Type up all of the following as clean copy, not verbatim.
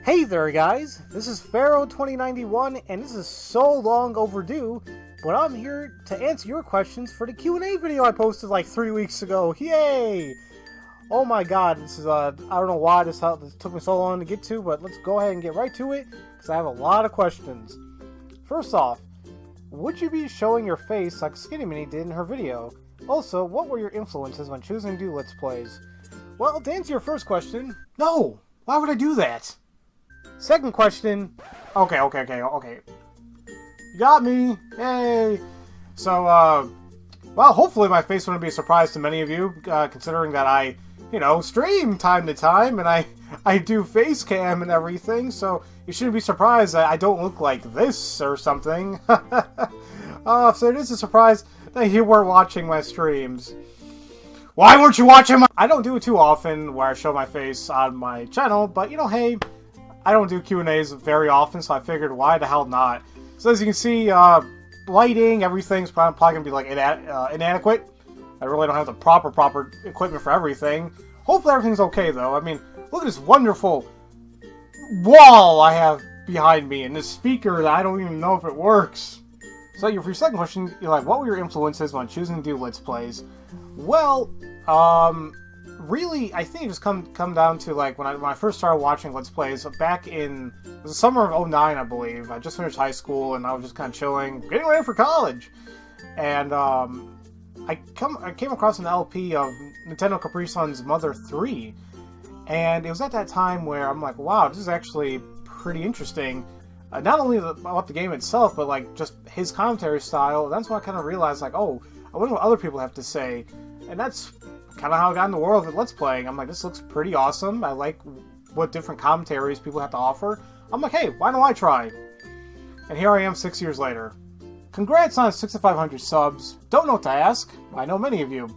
Hey there guys, this is Pharaoh2091 and this is so long overdue, but I'm here to answer your questions for the Q&A video I posted like 3 weeks ago. Yay! Oh my god, this is I don't know why this took me so long to get to, but let's go ahead and get right to it because I have a lot of questions. First off, would you be showing your face like Skinny Mini did in her video? Also, what were your influences when choosing to do Let's Plays? Well, to answer your first question, no! Why would I do that? Second question, okay. You got me! Yay! So, well, hopefully my face wouldn't be a surprise to many of you, considering that I, stream time to time, and I do face cam and everything, so you shouldn't be surprised that I don't look like this or something. So it is a surprise that you weren't watching my streams. Why weren't you watching my— I don't do it too often where I show my face on my channel, but hey, I don't do Q&As very often, so I figured why the hell not. So as you can see, lighting, everything's probably going to be like inadequate. I really don't have the proper equipment for everything. Hopefully everything's okay though. I mean, look at this wonderful wall I have behind me and this speaker that I don't even know if it works. So for your second question, you're like, what were your influences when choosing to do Let's Plays? Well, really, I think it just come down to like when I first started watching Let's Plays back in the summer of '09, I believe. I just finished high school and I was just kind of chilling, getting ready for college, and I came across an LP of Nintendo Capri Sun's Mother 3, and it was at that time where I'm like, wow, this is actually pretty interesting. Not only about the game itself, but like just his commentary style. That's when I kind of realized, like, oh, I wonder what other people have to say, and that's kind of how I got in the world of Let's Playing. I'm like, this looks pretty awesome. I like what different commentaries people have to offer. I'm like, hey, why don't I try? And here I am 6 years later. Congrats on 6,500 subs. Don't know what to ask. I know many of you.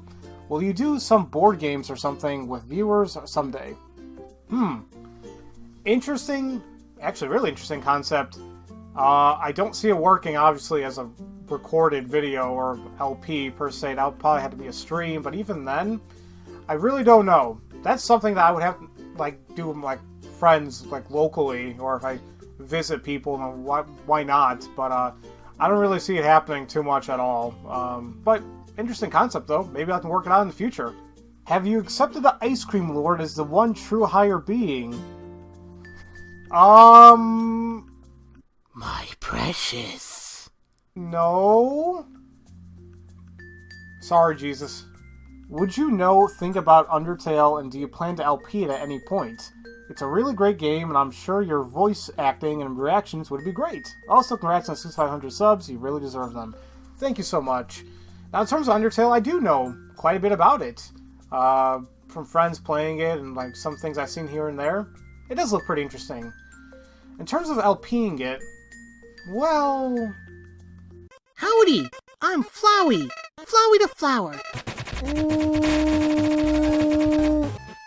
Will you do some board games or something with viewers someday? Interesting. Actually, really interesting concept. I don't see it working, obviously, as a recorded video or LP per se. That would probably have to be a stream, but even then, I really don't know. That's something that I would have to do with like friends locally, or if I visit people, then why not? But I don't really see it happening too much at all. But interesting concept though. Maybe I can work it out in the future. Have you accepted the Ice Cream Lord as the one true higher being? My precious. No. Sorry, Jesus. Would you think about Undertale, and do you plan to LP it at any point? It's a really great game, and I'm sure your voice acting and reactions would be great. Also, congrats on 6,500 subs. You really deserve them. Thank you so much. Now, in terms of Undertale, I do know quite a bit about it. From friends playing it and some things I've seen here and there. It does look pretty interesting. In terms of LPing it, well... Howdy! I'm Flowey! Flowey the Flower! Ooh...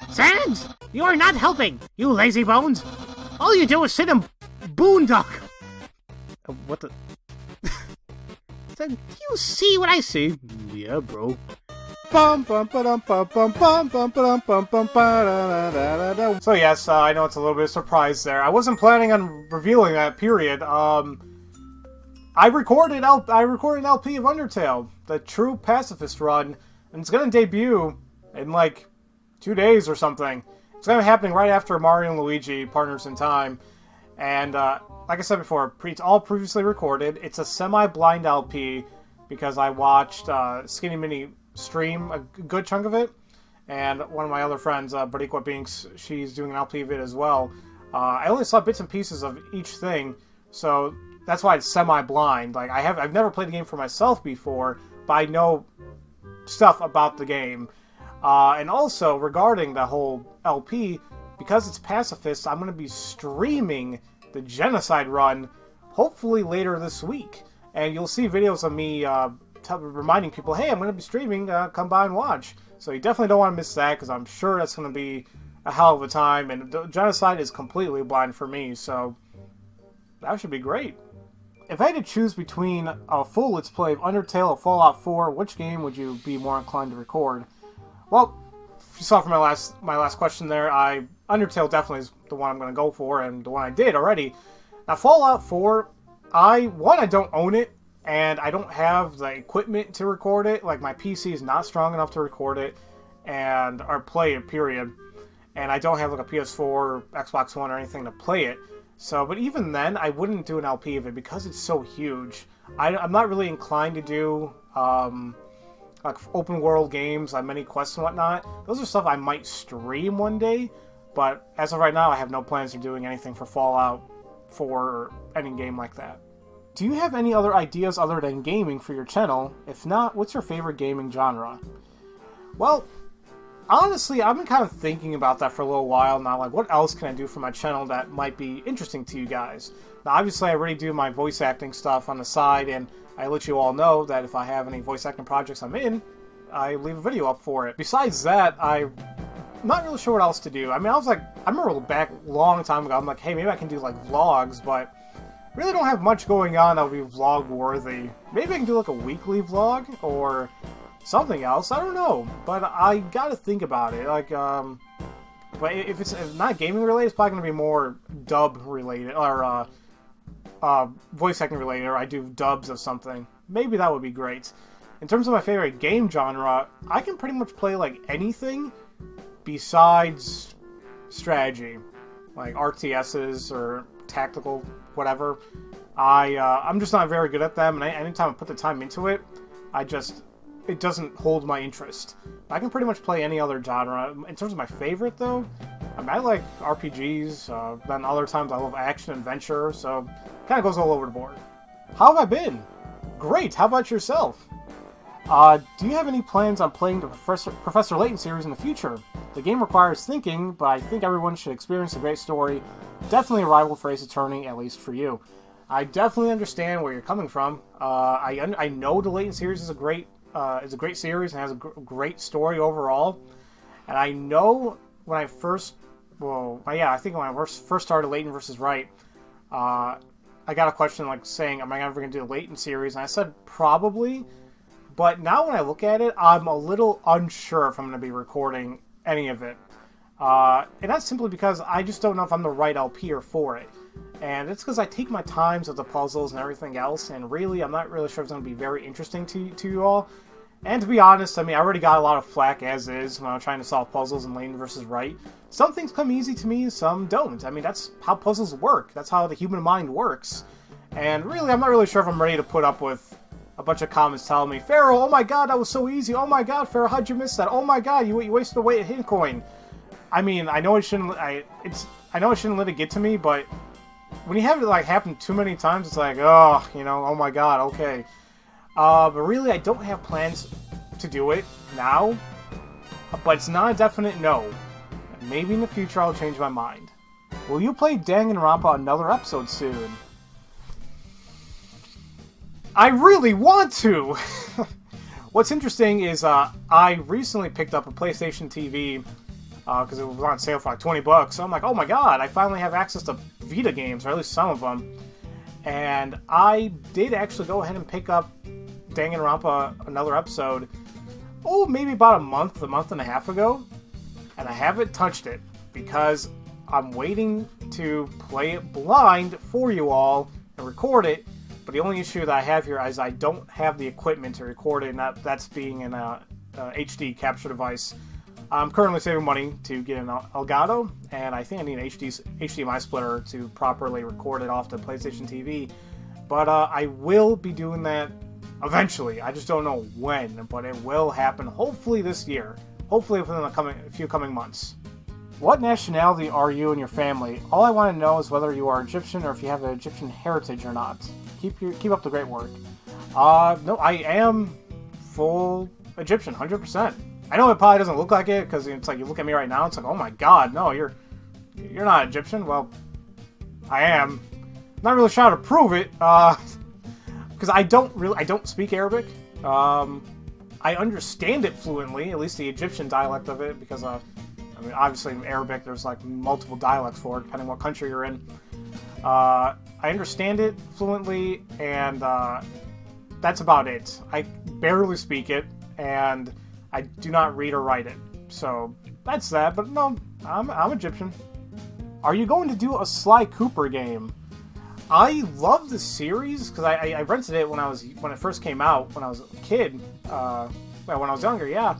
Sans! You are not helping, you lazy bones! All you do is sit and boondock! What the... Do you see what I see? Yeah, bro. So yes, I know it's a little bit of a surprise there. I wasn't planning on revealing that, period. I recorded an LP of Undertale, the true pacifist run, and it's gonna debut in 2 days or something. It's gonna be happening right after Mario and Luigi Partners in Time, and like I said before, it's all previously recorded. It's a semi-blind LP because I watched Skinny Mini stream a good chunk of it, and one of my other friends, Bariqua Binks, she's doing an LP of it as well. I only saw bits and pieces of each thing, so that's why it's semi-blind. I've never played the game for myself before, but I know stuff about the game. And also, regarding the whole LP, because it's pacifist, I'm going to be streaming the Genocide run, hopefully later this week. And you'll see videos of me reminding people, hey, I'm going to be streaming, come by and watch. So you definitely don't want to miss that, because I'm sure that's going to be a hell of a time. And the Genocide is completely blind for me, so that should be great. If I had to choose between a full Let's Play of Undertale or Fallout 4, which game would you be more inclined to record? Well, you saw from my last question there, Undertale definitely is the one I'm going to go for, and the one I did already. Now, Fallout 4, I don't own it, and I don't have the equipment to record it. Like, my PC is not strong enough to record it, or play it, period. And I don't have, like, a PS4, Xbox One, or anything to play it. So, but even then, I wouldn't do an LP of it because it's so huge. I'm not really inclined to do, like, open world games, like many quests and whatnot. Those are stuff I might stream one day, but as of right now, I have no plans of doing anything for Fallout 4 or any game like that. Do you have any other ideas other than gaming for your channel? If not, what's your favorite gaming genre? Well, honestly, I've been kind of thinking about that for a little while now. Like, what else can I do for my channel that might be interesting to you guys? Now, obviously, I already do my voice acting stuff on the side, and I let you all know that if I have any voice acting projects I'm in, I leave a video up for it. Besides that, I'm not really sure what else to do. I mean, I remember back a long time ago, I'm like, hey, maybe I can do, like, vlogs, but really don't have much going on that would be vlog-worthy. Maybe I can do, like, a weekly vlog, or something else. I don't know, but I gotta think about it. Like, but if it's not gaming-related, it's probably gonna be more dub-related, or, voice acting related, or I do dubs of something. Maybe that would be great. In terms of my favorite game genre, I can pretty much play, like, anything besides strategy. Like RTSs or tactical, whatever. I'm just not very good at them, and anytime I put the time into it, it doesn't hold my interest. I can pretty much play any other genre. In terms of my favorite, though, I like RPGs, then other times I love action, adventure, so kind of goes all over the board. How have I been? Great, how about yourself? Do you have any plans on playing the Professor Layton series in the future? The game requires thinking, but I think everyone should experience a great story. Definitely a rival for Ace Attorney, at least for you. I definitely understand where you're coming from. I know the Layton series is a great series and has a great story overall. And I know when I first, I think when I first started Layton vs. Wright, I got a question like saying, am I ever going to do the Layton series? And I said, probably. But now when I look at it, I'm a little unsure if I'm going to be recording any of it. And that's simply because I just don't know if I'm the right LPer for it. And it's because I take my times with the puzzles and everything else, and really, I'm not really sure if it's going to be very interesting to you all. And to be honest, I mean, I already got a lot of flack as is when I'm trying to solve puzzles in Layton vs. Wright. Some things come easy to me, some don't. I mean, that's how puzzles work. That's how the human mind works. And really, I'm not really sure if I'm ready to put up with a bunch of comments telling me, Pharaoh, oh my god, that was so easy. Oh my god, Pharaoh, how'd you miss that? Oh my god, you wasted away a hit coin. I mean, I know I shouldn't let it get to me, but when you have it like happen too many times, it's like, oh, oh my god, okay. But really, I don't have plans to do it now, but it's not a definite no. Maybe in the future I'll change my mind. Will you play Danganronpa another episode soon? I really want to! What's interesting is I recently picked up a PlayStation TV because it was on sale for like $20. So I'm like, oh my god, I finally have access to Vita games, or at least some of them. And I did actually go ahead and pick up Danganronpa another episode, maybe about a month and a half ago. And I haven't touched it because I'm waiting to play it blind for you all and record it. But the only issue that I have here is I don't have the equipment to record it, and that's being an HD capture device. I'm currently saving money to get an Elgato, and I think I need an HDMI splitter to properly record it off the PlayStation TV. But I will be doing that eventually. I just don't know when, but it will happen hopefully this year. Hopefully within a few coming months. What nationality are you and your family? All I want to know is whether you are Egyptian or if you have an Egyptian heritage or not. Keep up the great work. No, I am full Egyptian, 100%. I know it probably doesn't look like it, because it's like you look at me right now, it's like, oh my god, no, you're not Egyptian. Well, I am. Not really sure how to prove it, because I don't speak Arabic. I understand it fluently, at least the Egyptian dialect of it, because I mean, obviously in Arabic there's like multiple dialects for it, depending on what country you're in. I understand it fluently, and that's about it. I barely speak it, and I do not read or write it. So that's that. But no, I'm Egyptian. Are you going to do a Sly Cooper game? I love the series because I rented it when it first came out when I was a kid. When I was younger, yeah.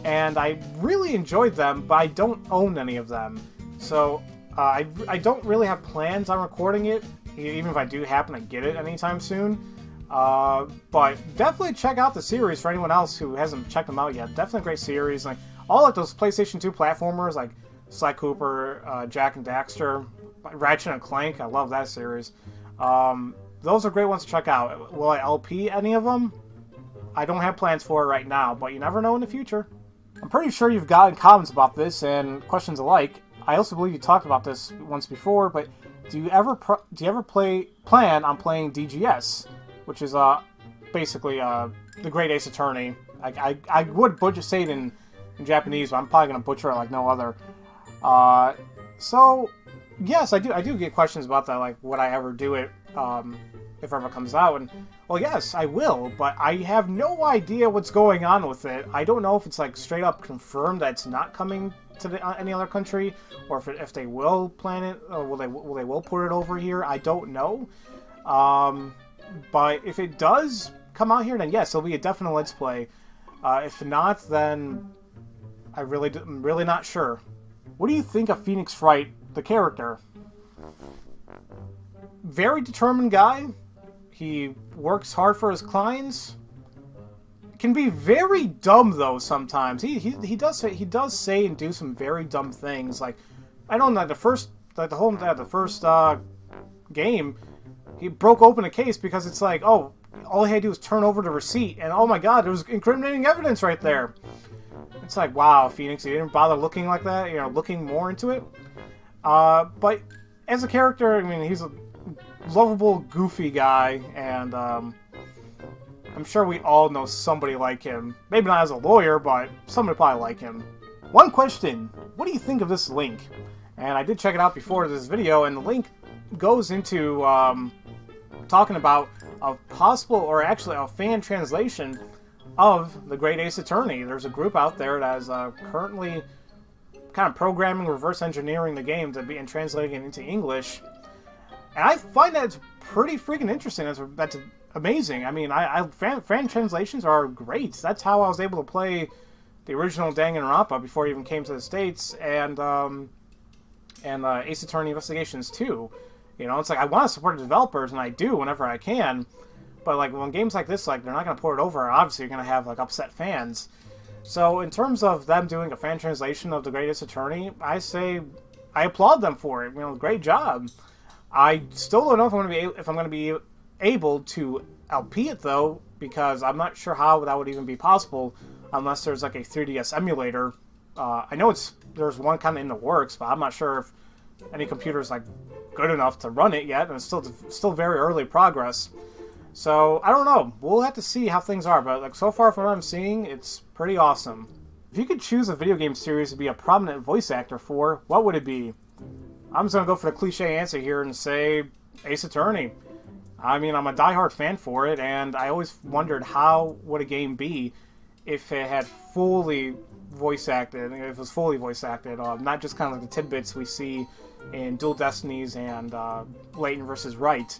And I really enjoyed them, but I don't own any of them. So I don't really have plans on recording it, even if I do happen to get it anytime soon. But definitely check out the series for anyone else who hasn't checked them out yet. Definitely a great series. Like all like those PlayStation 2 platformers, like Sly Cooper, Jack and Daxter, Ratchet and Clank. I love that series. Those are great ones to check out. Will I LP any of them? I don't have plans for it right now, but you never know in the future. I'm pretty sure you've gotten comments about this and questions alike. I also believe you talked about this once before, but do you ever plan on playing DGS, which is basically the Great Ace Attorney? I would say it in Japanese, but I'm probably gonna butcher it like no other. So yes, I do get questions about that, like would I ever do it if it ever comes out? And well, yes, I will, but I have no idea what's going on with it. I don't know if it's like straight up confirmed that it's not coming to any other country, or if they will plan it, or will they put it over here. I don't know. But if it does come out here, then yes, it'll be a definite Let's Play. If not, then I'm really not sure. What do you think of Phoenix Wright, the character? Very determined guy. He works hard for his clients. Can be very dumb though sometimes. He does say and do some very dumb things. Like I don't know, the first game, he broke open a case because it's like, oh, all he had to do was turn over the receipt, and oh my god, there was incriminating evidence right there. It's like, wow, Phoenix, you didn't bother looking like that, looking more into it. But as a character, I mean, he's a lovable, goofy guy, and I'm sure we all know somebody like him. Maybe not as a lawyer, but somebody probably like him. One question, what do you think of this link? And I did check it out before this video, and the link goes into talking about a possible, or actually a fan translation of The Great Ace Attorney. There's a group out there that is currently kind of programming, reverse engineering the game and translating it into English. And I find that it's pretty freaking interesting. That's amazing. I mean, fan translations are great. That's how I was able to play the original Danganronpa before it even came to the States, and Ace Attorney Investigations 2. It's like I want to support the developers, and I do whenever I can. But like when games like this, like they're not going to port it over, obviously you're going to have like upset fans. So in terms of them doing a fan translation of The Great Ace Attorney, I say I applaud them for it. Great job. I still don't know if I'm going to be able to LP it though, because I'm not sure how that would even be possible unless there's like a 3DS emulator. I know there's one kind of in the works, but I'm not sure if any computer's like good enough to run it yet, and it's still very early progress. So I don't know. We'll have to see how things are, but like so far from what I'm seeing, it's pretty awesome. If you could choose a video game series to be a prominent voice actor for, what would it be? I'm just gonna go for the cliche answer here and say Ace Attorney. I mean, I'm a diehard fan for it, and I always wondered how would a game be if it had fully voice acted, if it was fully voice acted, not just kind of like the tidbits we see in Dual Destinies and Layton vs. Wright.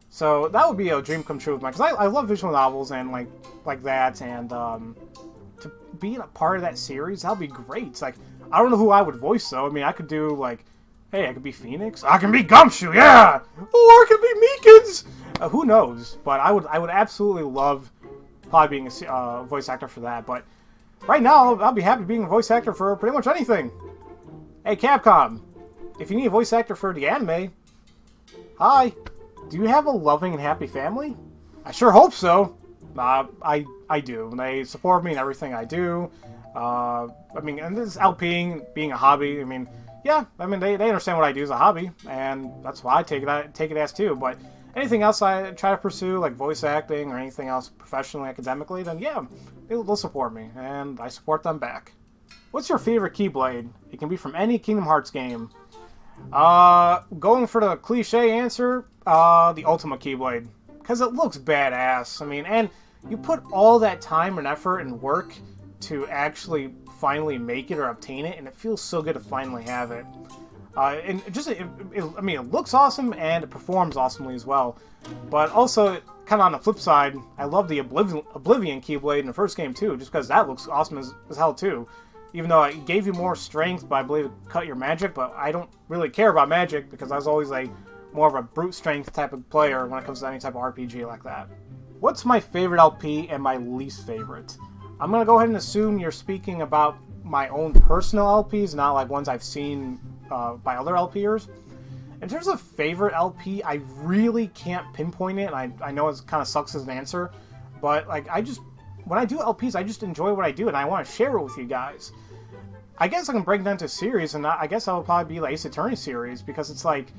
So that would be a dream come true of mine, because I love visual novels and like that, and to be a part of that series, that would be great. It's like, I don't know who I would voice though. I mean, I could do like, hey, I could be Phoenix. I can be Gumshoe, yeah! Or I could be Meekins! Who knows? But I would absolutely love probably being a voice actor for that. But right now, I'll be happy being a voice actor for pretty much anything. Hey, Capcom, if you need a voice actor for the anime, hi. Do you have a loving and happy family? I sure hope so. I do. They support me in everything I do. I mean, and this LPing being a hobby, I mean, yeah, I mean, they understand what I do as a hobby, and that's why I take it as too. But anything else I try to pursue, like voice acting or anything else professionally, academically, then yeah, they'll support me, and I support them back. What's your favorite Keyblade? It can be from any Kingdom Hearts game. Going for the cliche answer, the Ultima Keyblade, because it looks badass. I mean, and you put all that time and effort and work to actually finally make it or obtain it, and it feels so good to finally have it. And just, I mean, it looks awesome and it performs awesomely as well. But also, kind of on the flip side, I love the Oblivion Keyblade in the first game too, just because that looks awesome as hell too. Even though it gave you more strength, but I believe it cut your magic, but I don't really care about magic because I was always more of a brute strength type of player when it comes to any type of RPG like that. What's my favorite LP and my least favorite? I'm going to go ahead and assume you're speaking about my own personal LPs, not like ones I've seen by other LPers. In terms of favorite LP, I really can't pinpoint it, and I know it kind of sucks as an answer, but like when I do LPs, I just enjoy what I do, and I want to share it with you guys. I guess I can break it down to a series, and I guess that would probably be the Ace Attorney series, because it's like,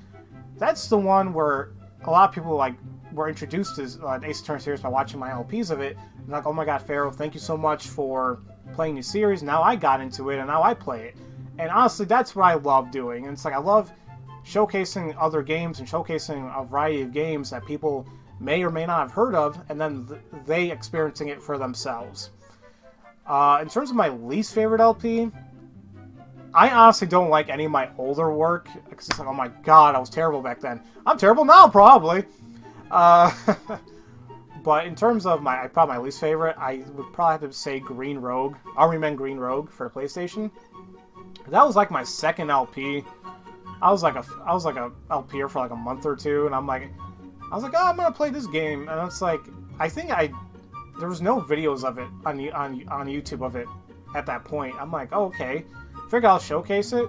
that's the one where a lot of people like were introduced to the Ace Attorney series by watching my LPs of it, and like, oh my god, Pharaoh, thank you so much for playing the series. Now I got into it, and now I play it. And honestly, that's what I love doing. And it's like, I love showcasing other games and showcasing a variety of games that people may or may not have heard of, and then they experiencing it for themselves. In terms of my least favorite LP, I honestly don't like any of my older work, because it's like, oh my god, I was terrible back then. I'm terrible now, probably. But in terms of probably my least favorite, I would probably have to say Green Rogue, Army Men Green Rogue for the PlayStation. That was like my second LP. I was like a LPer for like a month or two, and I was like, oh, I'm gonna play this game, and it's like, there was no videos of it on YouTube of it at that point. I'm like, oh, okay, figure I'll showcase it.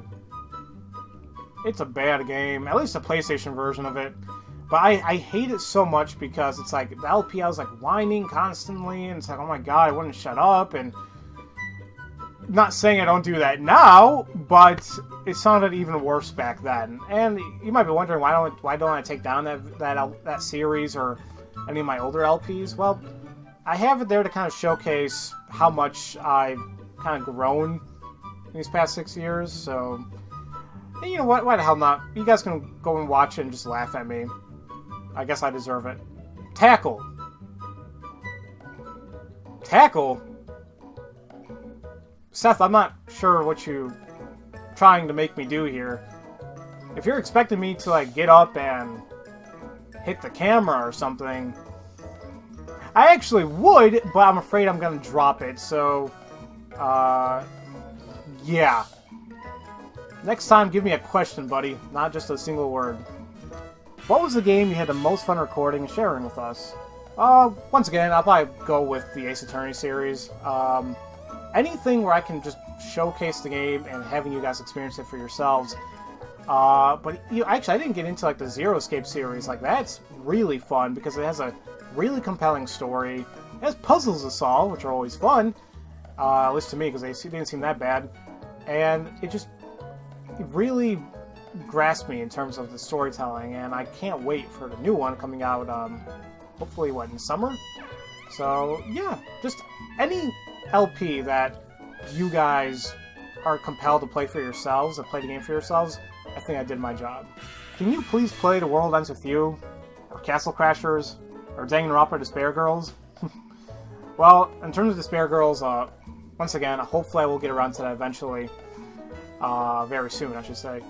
It's a bad game, at least the PlayStation version of it. But I hate it so much because it's like, the LP, I was like whining constantly, and it's like, oh my god, I wouldn't shut up, and not saying I don't do that now, but it sounded even worse back then. And you might be wondering, why don't I take down that series or any of my older LPs? Well, I have it there to kind of showcase how much I've kind of grown in these past 6 years. So, you know what? Why the hell not? You guys can go and watch it and just laugh at me. I guess I deserve it. Tackle. Tackle? Seth, I'm not sure what you're trying to make me do here. If you're expecting me to, like, get up and hit the camera or something, I actually would, but I'm afraid I'm gonna drop it, so, yeah. Next time, give me a question, buddy, not just a single word. What was the game you had the most fun recording and sharing with us? Once again, I'll probably go with the Ace Attorney series. Anything where I can just showcase the game and having you guys experience it for yourselves. But actually, I didn't get into like the Zero Escape series. Like, that's really fun because it has a really compelling story. It has puzzles to solve, which are always fun, at least to me, because they didn't seem that bad. And it really grasped me in terms of the storytelling, and I can't wait for the new one coming out, hopefully, in summer? So, yeah, just any LP that you guys are compelled to play for yourselves, or play the game for yourselves, I think I did my job. Can you please play The World Ends With You, or Castle Crashers, or Danganronpa Despair Girls? Well, in terms of Despair Girls, once again, hopefully I will get around to that eventually. Very soon, I should say.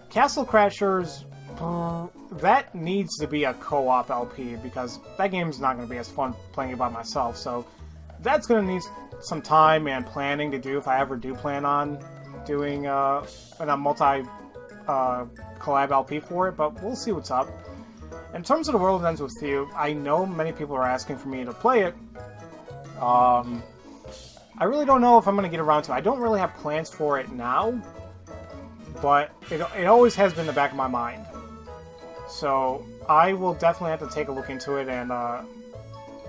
Castle Crashers, that needs to be a co-op LP, because that game's not going to be as fun playing it by myself, so that's going to need some time and planning to do if I ever do plan on doing a multi-collab LP for it, but we'll see what's up. In terms of The World Ends With You, I know many people are asking for me to play it. I really don't know if I'm going to get around to it. I don't really have plans for it now, but it always has been in the back of my mind. So I will definitely have to take a look into it and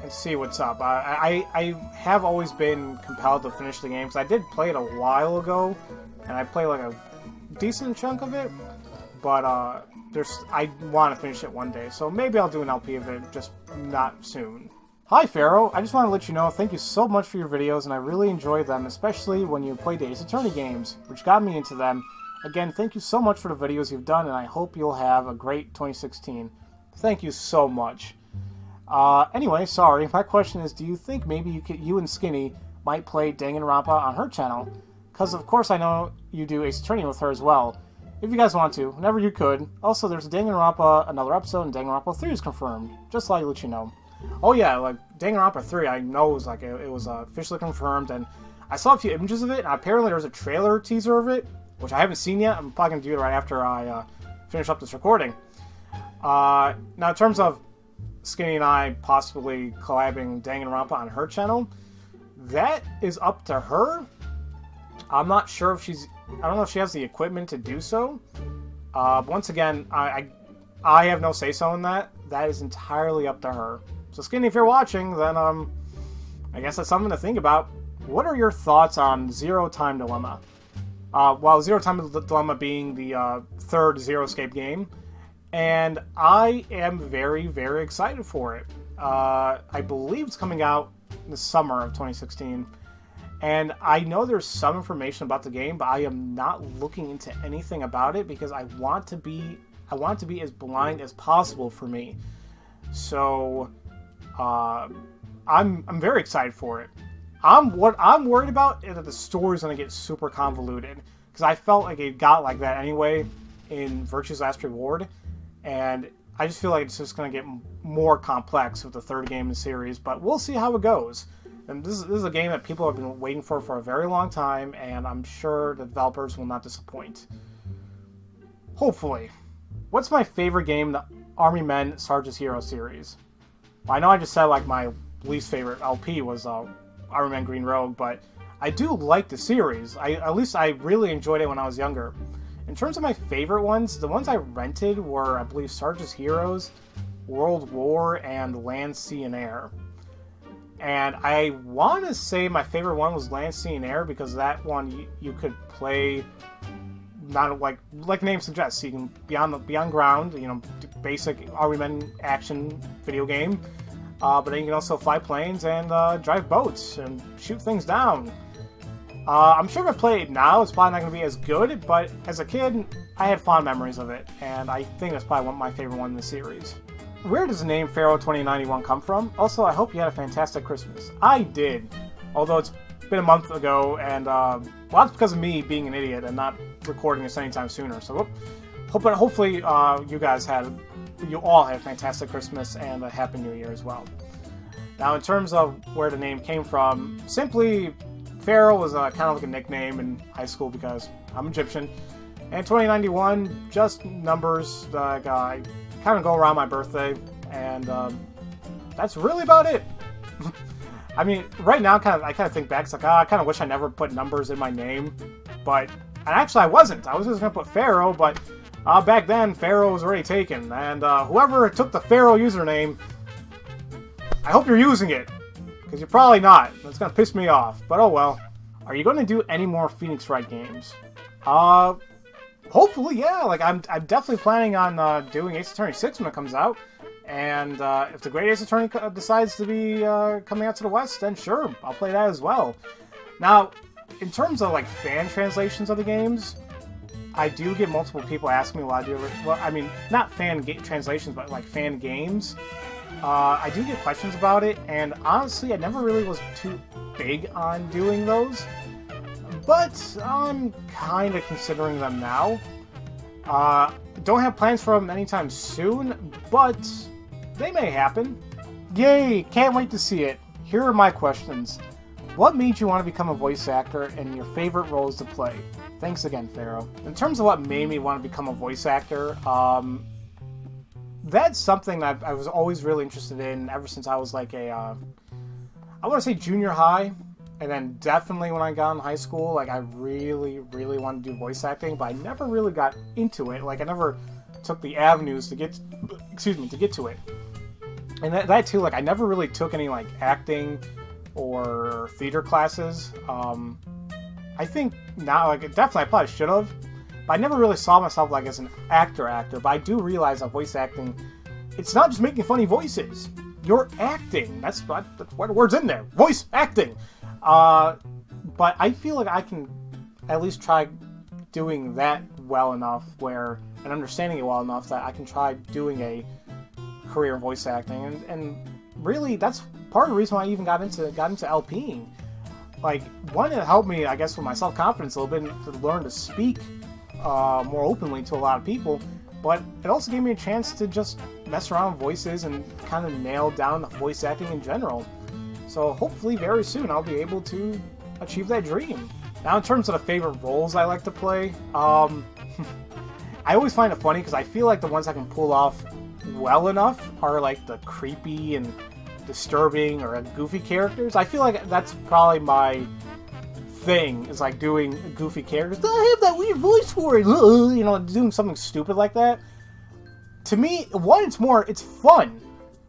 see what's up. I have always been compelled to finish the game, because I did play it a while ago, and I played like a decent chunk of it, but I want to finish it one day, so maybe I'll do an LP of it, just not soon. Hi Pharaoh, I just want to let you know, thank you so much for your videos, and I really enjoy them, especially when you play the Ace Attorney games, which got me into them. Again, thank you so much for the videos you've done, and I hope you'll have a great 2016. Thank you so much. Anyway, sorry, my question is, do you think maybe you and Skinny might play Danganronpa on her channel? Because of course I know you do Ace Attorney with her as well. if you guys want to, whenever you could. Also, there's a Danganronpa, another episode, and Danganronpa 3 is confirmed. Just like let you know. Oh yeah, like Danganronpa 3, I know it was officially confirmed, and I saw a few images of it, and apparently there's a trailer teaser of it, which I haven't seen yet. I'm probably going to do it right after I finish up this recording. Now, in terms of Skinny and I possibly collabing Danganronpa on her channel, that is up to her. I'm not sure if I don't know if she has the equipment to do so. Once again, I have no say-so in that. That is entirely up to her. So Skinny, if you're watching, then I guess that's something to think about. What are your thoughts on Zero Time Dilemma? Well, Zero Time Dilemma being the third Zero Escape game, and I am very, very excited for it. I believe it's coming out in the summer of 2016, and I know there's some information about the game, but I am not looking into anything about it because I want it to be as blind as possible for me. So I'm very excited for it. What I'm worried about is that the story's going to get super convoluted, because I felt like it got like that anyway in Virtue's Last Reward, and I just feel like it's just going to get more complex with the third game in the series, but we'll see how it goes. And this is a game that people have been waiting for a very long time, and I'm sure the developers will not disappoint. Hopefully. What's my favorite game in the Army Men Sarge's Hero series? Well, I know I just said like my least favorite LP was Army Men Green Rogue, but I do like the series. At least I really enjoyed it when I was younger. In terms of my favorite ones, the ones I rented were, I believe, Sarge's Heroes, World War, and Land, Sea, and Air. And I want to say my favorite one was Land, Sea, and Air, because that one you could play not like the name suggests. You can be on ground, basic Army Men action video game. But then you can also fly planes and drive boats and shoot things down. I'm sure if I play it now, it's probably not going to be as good, but as a kid, I had fond memories of it, and I think that's probably my favorite one in the series. Where does the name Pharaoh 2091 come from? Also, I hope you had a fantastic Christmas. I did, although it's been a month ago, and that's because of me being an idiot and not recording this anytime sooner. So, hopefully you all had a fantastic Christmas and a Happy New Year as well. Now, in terms of where the name came from, simply Pharaoh was kind of like a nickname in high school because I'm Egyptian. And 2091, just numbers that I kind of go around my birthday, and that's really about it. I mean, right now, I kind of think back, it's like, I kind of wish I never put numbers in my name, and actually I wasn't. I was just going to put Pharaoh, but back then, Pharaoh was already taken, and whoever took the Pharaoh username, I hope you're using it, because you're probably not. It's going to piss me off, but oh well. Are you going to do any more Phoenix Wright games? Hopefully, yeah. Like, I'm definitely planning on doing Ace Attorney 6 when it comes out, and if the Great Ace Attorney decides to be coming out to the West, then sure, I'll play that as well. Now, in terms of, like, fan translations of the games, I do get multiple people asking me why I do it. Well, I mean, not fan translations, but, like, fan games. I do get questions about it, and honestly, I never really was too big on doing those, but I'm kind of considering them now. Don't have plans for them anytime soon, but they may happen. Yay! Can't wait to see it. Here are my questions. What made you want to become a voice actor, and your favorite roles to play? Thanks again, Pharaoh. In terms of what made me want to become a voice actor, that's something that I was always really interested in ever since I was like I want to say junior high, and then definitely when I got in high school, like I really, really wanted to do voice acting, but I never really got into it. Like I never took the avenues to get to it. And that too, like I never really took any like acting or theater classes. I think now, like definitely I probably should have. But I never really saw myself like as an actor, but I do realize that voice acting, it's not just making funny voices. You're acting. That's what the word's in there. Voice acting. But I feel like I can at least try doing that well enough and understanding it well enough that I can try doing a career in voice acting. And really, that's part of the reason why I even got into LPing. Like, one, it helped me, I guess, with my self-confidence a little bit to learn to speak more openly to a lot of people, but it also gave me a chance to just mess around with voices and kind of nail down voice acting in general. So hopefully very soon I'll be able to achieve that dream. Now in terms of the favorite roles I like to play, I always find it funny because I feel like the ones I can pull off well enough are like the creepy and disturbing or goofy characters. I feel like that's probably my thing, is like doing goofy characters. I have that weird voice for it, you know, doing something stupid like that. To me, it's fun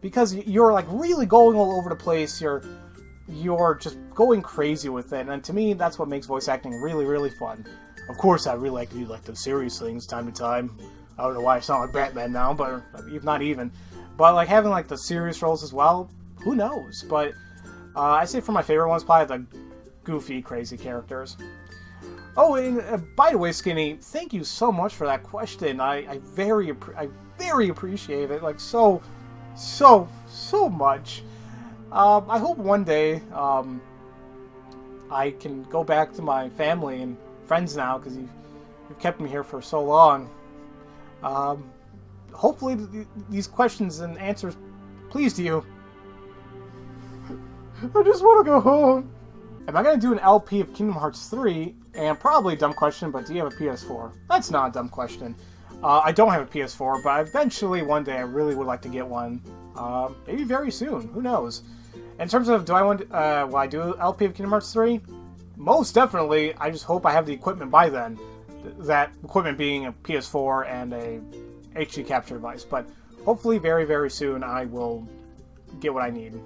because you're like really going all over the place. You're just going crazy with it, and to me, that's what makes voice acting really, really fun. Of course, I really like to do like the serious things time to time. I don't know why I sound like Batman now, but if not even. But like having like the serious roles as well, who knows? But I say for my favorite ones, probably the goofy, crazy characters. Oh, and by the way, Skinny, thank you so much for that question. I very appreciate it, like so much. I hope one day I can go back to my family and friends now, because you've kept me here for so long. Hopefully these questions and answers pleased you. I just want to go home. Am I going to do an LP of Kingdom Hearts 3? And probably a dumb question, but do you have a PS4? That's not a dumb question. I don't have a PS4, but eventually one day I really would like to get one. Maybe very soon. Who knows? In terms of, do I want will I do an LP of Kingdom Hearts 3? Most definitely. I just hope I have the equipment by then. That equipment being a PS4 and a HD capture device. But hopefully very, very soon I will get what I need.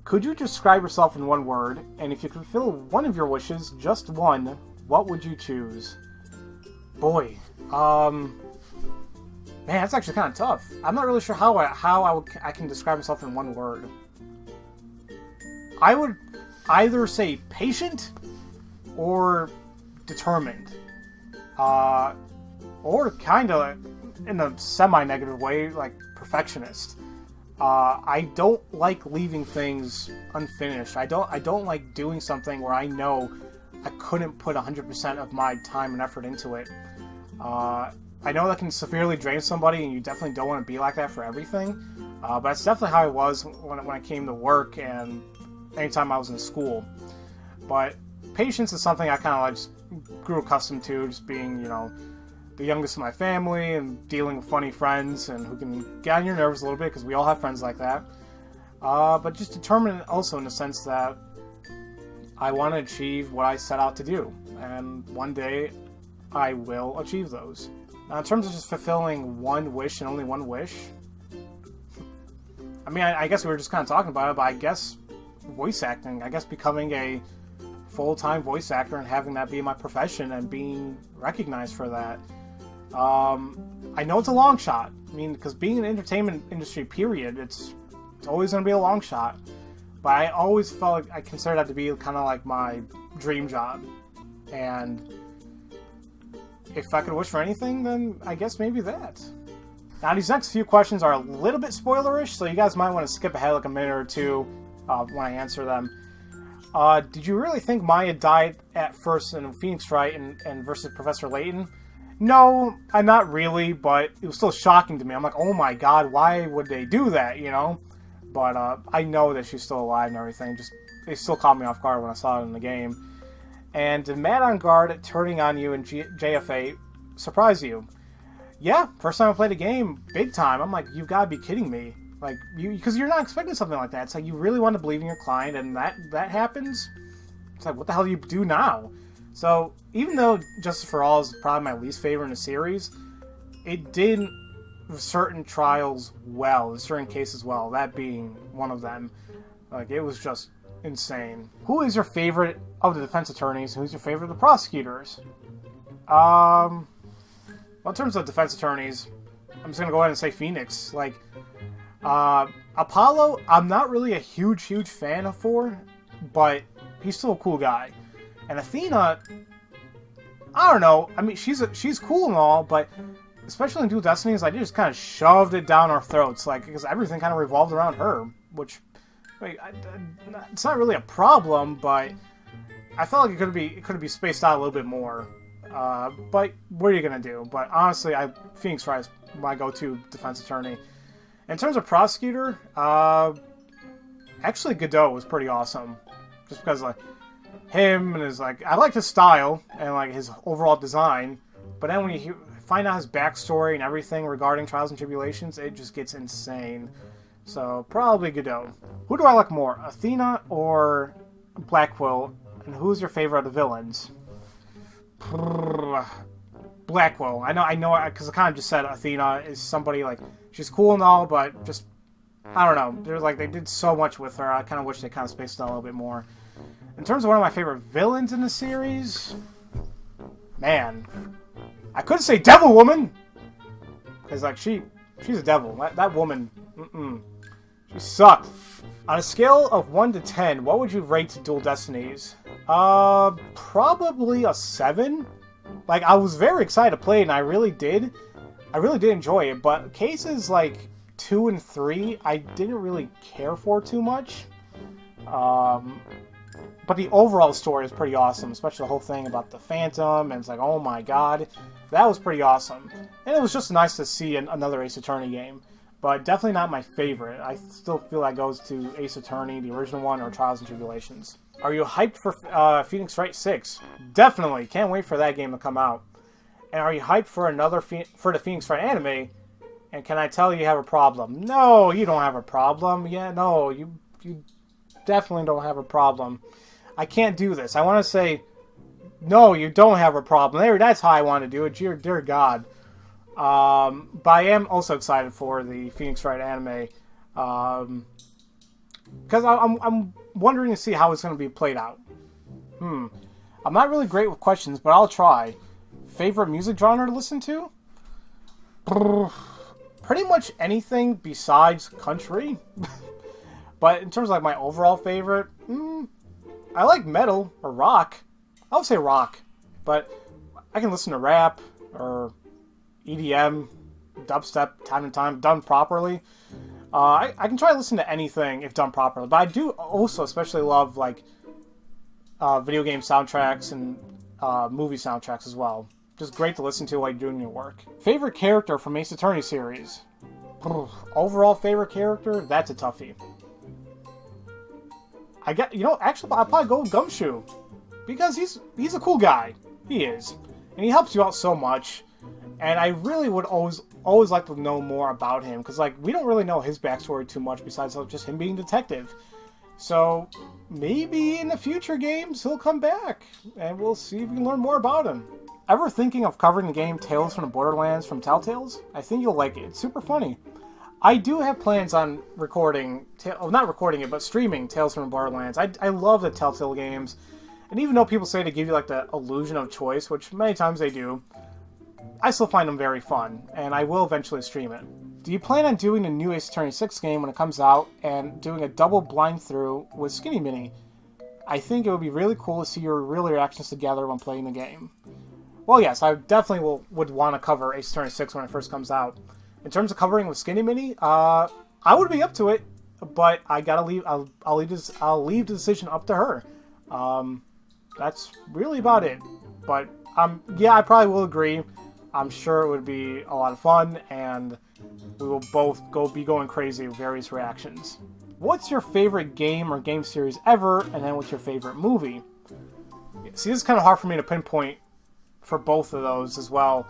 Could you describe yourself in one word? And if you could fulfill one of your wishes, just one, what would you choose? Boy, man, that's actually kind of tough. I'm not really sure how I can describe myself in one word. I would either say patient or determined, or kind of in a semi-negative way, like perfectionist. I don't like leaving things unfinished. I don't like doing something where I know I couldn't put 100% of my time and effort into it. I know that can severely drain somebody, and you definitely don't want to be like that for everything. But that's definitely how I was when I came to work and anytime I was in school. But patience is something I kind of like just grew accustomed to, just being, you know, the youngest of my family and dealing with funny friends and who can get on your nerves a little bit, because we all have friends like that. But just determined also in the sense that I want to achieve what I set out to do, and one day I will achieve those. Now, in terms of just fulfilling one wish and only one wish, I mean, I guess we were just kind of talking about it, but I guess voice acting, I guess becoming a full-time voice actor and having that be my profession and being recognized for that. I know it's a long shot. I mean, because being in the entertainment industry, period, it's always going to be a long shot. But I always felt like I considered that to be kind of like my dream job. And if I could wish for anything, then I guess maybe that. Now, these next few questions are a little bit spoilerish, so you guys might want to skip ahead like a minute or two when I answer them. Did you really think Maya died at first in Phoenix Wright and versus Professor Layton? No, not really, but it was still shocking to me. I'm like, oh my god, why would they do that, you know? But I know that she's still alive and everything. Just it still caught me off guard when I saw it in the game. And did Mad on Guard turning on you in JFA surprise you? Yeah, first time I played a game, big time. I'm like, you've got to be kidding me. Like, because you're not expecting something like that. It's like you really want to believe in your client, and that happens. It's like, what the hell do you do now? So, even though Justice for All is probably my least favorite in the series, it did certain trials well, in certain cases well, that being one of them. Like, it was just insane. Who is your favorite of the defense attorneys? Who's your favorite of the prosecutors? Well, in terms of defense attorneys, I'm just going to go ahead and say Phoenix. Like, Apollo, I'm not really a huge fan of, but he's still a cool guy. And Athena, I don't know. I mean, she's cool and all, but especially in Dual Destinies, like, they just kind of shoved it down our throats, like, because everything kind of revolved around her, which, like, it's not really a problem, but I felt like it could be spaced out a little bit more. But what are you going to do? But honestly, Phoenix Wright is my go-to defense attorney. In terms of prosecutor, actually Godot was pretty awesome. Just because, like, him and his, like, I liked his style and, like, his overall design. But then when you find out his backstory and everything regarding Trials and Tribulations, it just gets insane. So, probably Godot. Who do I like more, Athena or Blackwell? And who's your favorite of the villains? Blackwell. I know, because I kind of just said Athena is somebody, like, she's cool and all, but just, I don't know. They're like, they did so much with her. I kind of wish they kind of spaced it out a little bit more. In terms of one of my favorite villains in the series, man, I could say Devil Woman, because, like, she's a devil. That woman, she sucked. On a scale of 1 to 10, what would you rate Dual Destinies? Probably a 7. Like, I was very excited to play it, and I really did enjoy it. But cases like 2 and 3, I didn't really care for too much. But the overall story is pretty awesome, especially the whole thing about the Phantom, and it's like, oh my god, that was pretty awesome. And it was just nice to see another Ace Attorney game. But definitely not my favorite. I still feel that goes to Ace Attorney, the original one, or Trials and Tribulations. Are you hyped for Phoenix Wright 6? Definitely. Can't wait for that game to come out. And are you hyped for the Phoenix Wright anime? And can I tell you have a problem? No, you don't have a problem. Yeah, no, you definitely don't have a problem. I can't do this. I want to say, no, you don't have a problem. There, that's how I want to do it. Dear God. But I am also excited for the Phoenix Wright anime, because I'm wondering to see how it's going to be played out. I'm not really great with questions, but I'll try. Favorite music genre to listen to? Pretty much anything besides country. But in terms of, like, my overall favorite, I like metal or rock. I would say rock, but I can listen to rap or EDM, dubstep, time to time, done properly. I can try to listen to anything if done properly, but I do also especially love, like, video game soundtracks and movie soundtracks as well. Just great to listen to while you're doing your work. Favorite character from Ace Attorney series? Overall favorite character? That's a toughie. Actually, I'll probably go with Gumshoe, because he's a cool guy. He is, and he helps you out so much. And I really would always like to know more about him, because, like, we don't really know his backstory too much besides just him being a detective. So maybe in the future games he'll come back, and we'll see if we can learn more about him. Ever thinking of covering the game Tales from the Borderlands from Telltales? I think you'll like it. It's super funny. I do have plans on not recording it, but streaming Tales from the Borderlands. I love the Telltale games, and even though people say they give you, like, the illusion of choice, which many times they do, I still find them very fun, and I will eventually stream it. Do you plan on doing the new Ace Attorney 6 game when it comes out and doing a double blind through with Skinny Mini? I think it would be really cool to see your real reactions together when playing the game. Well, yes, I definitely would want to cover Ace Attorney 6 when it first comes out. In terms of covering with Skinny Mini, I would be up to it, but I gotta leave. I'll leave the decision up to her. That's really about it. But yeah, I probably will agree. I'm sure it would be a lot of fun, and we will both be going crazy with various reactions. What's your favorite game or game series ever, and then what's your favorite movie? See, this is kind of hard for me to pinpoint for both of those as well.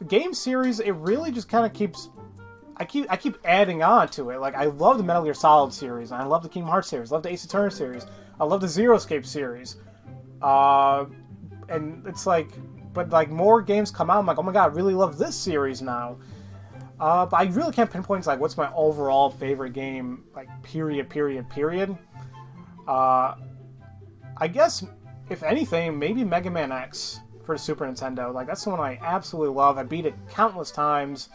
Game series, it really just kind of keeps... I keep adding on to it. Like, I love the Metal Gear Solid series, and I love the Kingdom Hearts series, I love the Ace Attorney series, I love the Zero Escape series. And it's like... But, like, more games come out, I'm like, oh my god, I really love this series now. But I really can't pinpoint, like, what's my overall favorite game, like, period. I guess, if anything, maybe Mega Man X for the Super Nintendo. Like, that's the one I absolutely love. I beat it countless times.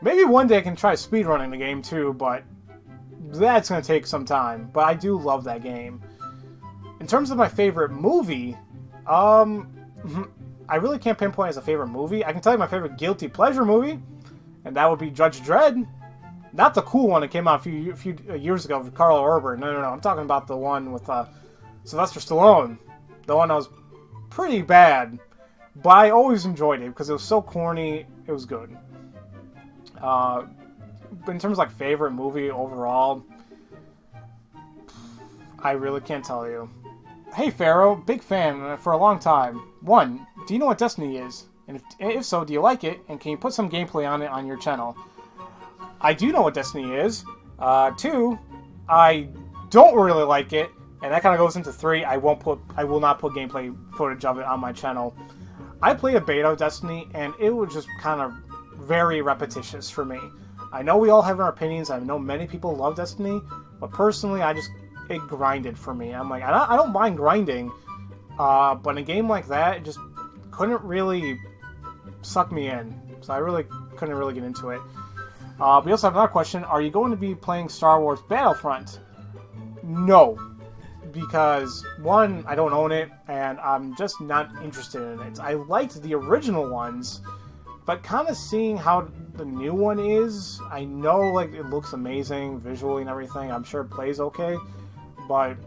Maybe one day I can try speedrunning the game, too, but that's going to take some time. But I do love that game. In terms of my favorite movie, I really can't pinpoint as a favorite movie. I can tell you my favorite guilty pleasure movie, and that would be Judge Dredd. Not the cool one that came out a few years ago with Carl Urban. No. I'm talking about the one with Sylvester Stallone. The one that was pretty bad. But I always enjoyed it because it was so corny. It was good. But in terms of like favorite movie overall, I really can't tell you. Hey Pharaoh, big fan for a long time. 1, do you know what Destiny is? And if so, do you like it? And can you put some gameplay on it on your channel? I do know what Destiny is. 2, I don't really like it. And that kind of goes into 3, I will not put gameplay footage of it on my channel. I played a beta of Destiny, and it was just kind of very repetitious for me. I know we all have our opinions. I know many people love Destiny, but personally, it grinded for me. I'm like, I don't mind grinding, but in a game like that, it just couldn't really suck me in. So I really couldn't really get into it. We also have another question. Are you going to be playing Star Wars Battlefront? No. Because, 1, I don't own it, and I'm just not interested in it. I liked the original ones, but kind of seeing how the new one is, I know like it looks amazing visually and everything. I'm sure it plays okay, but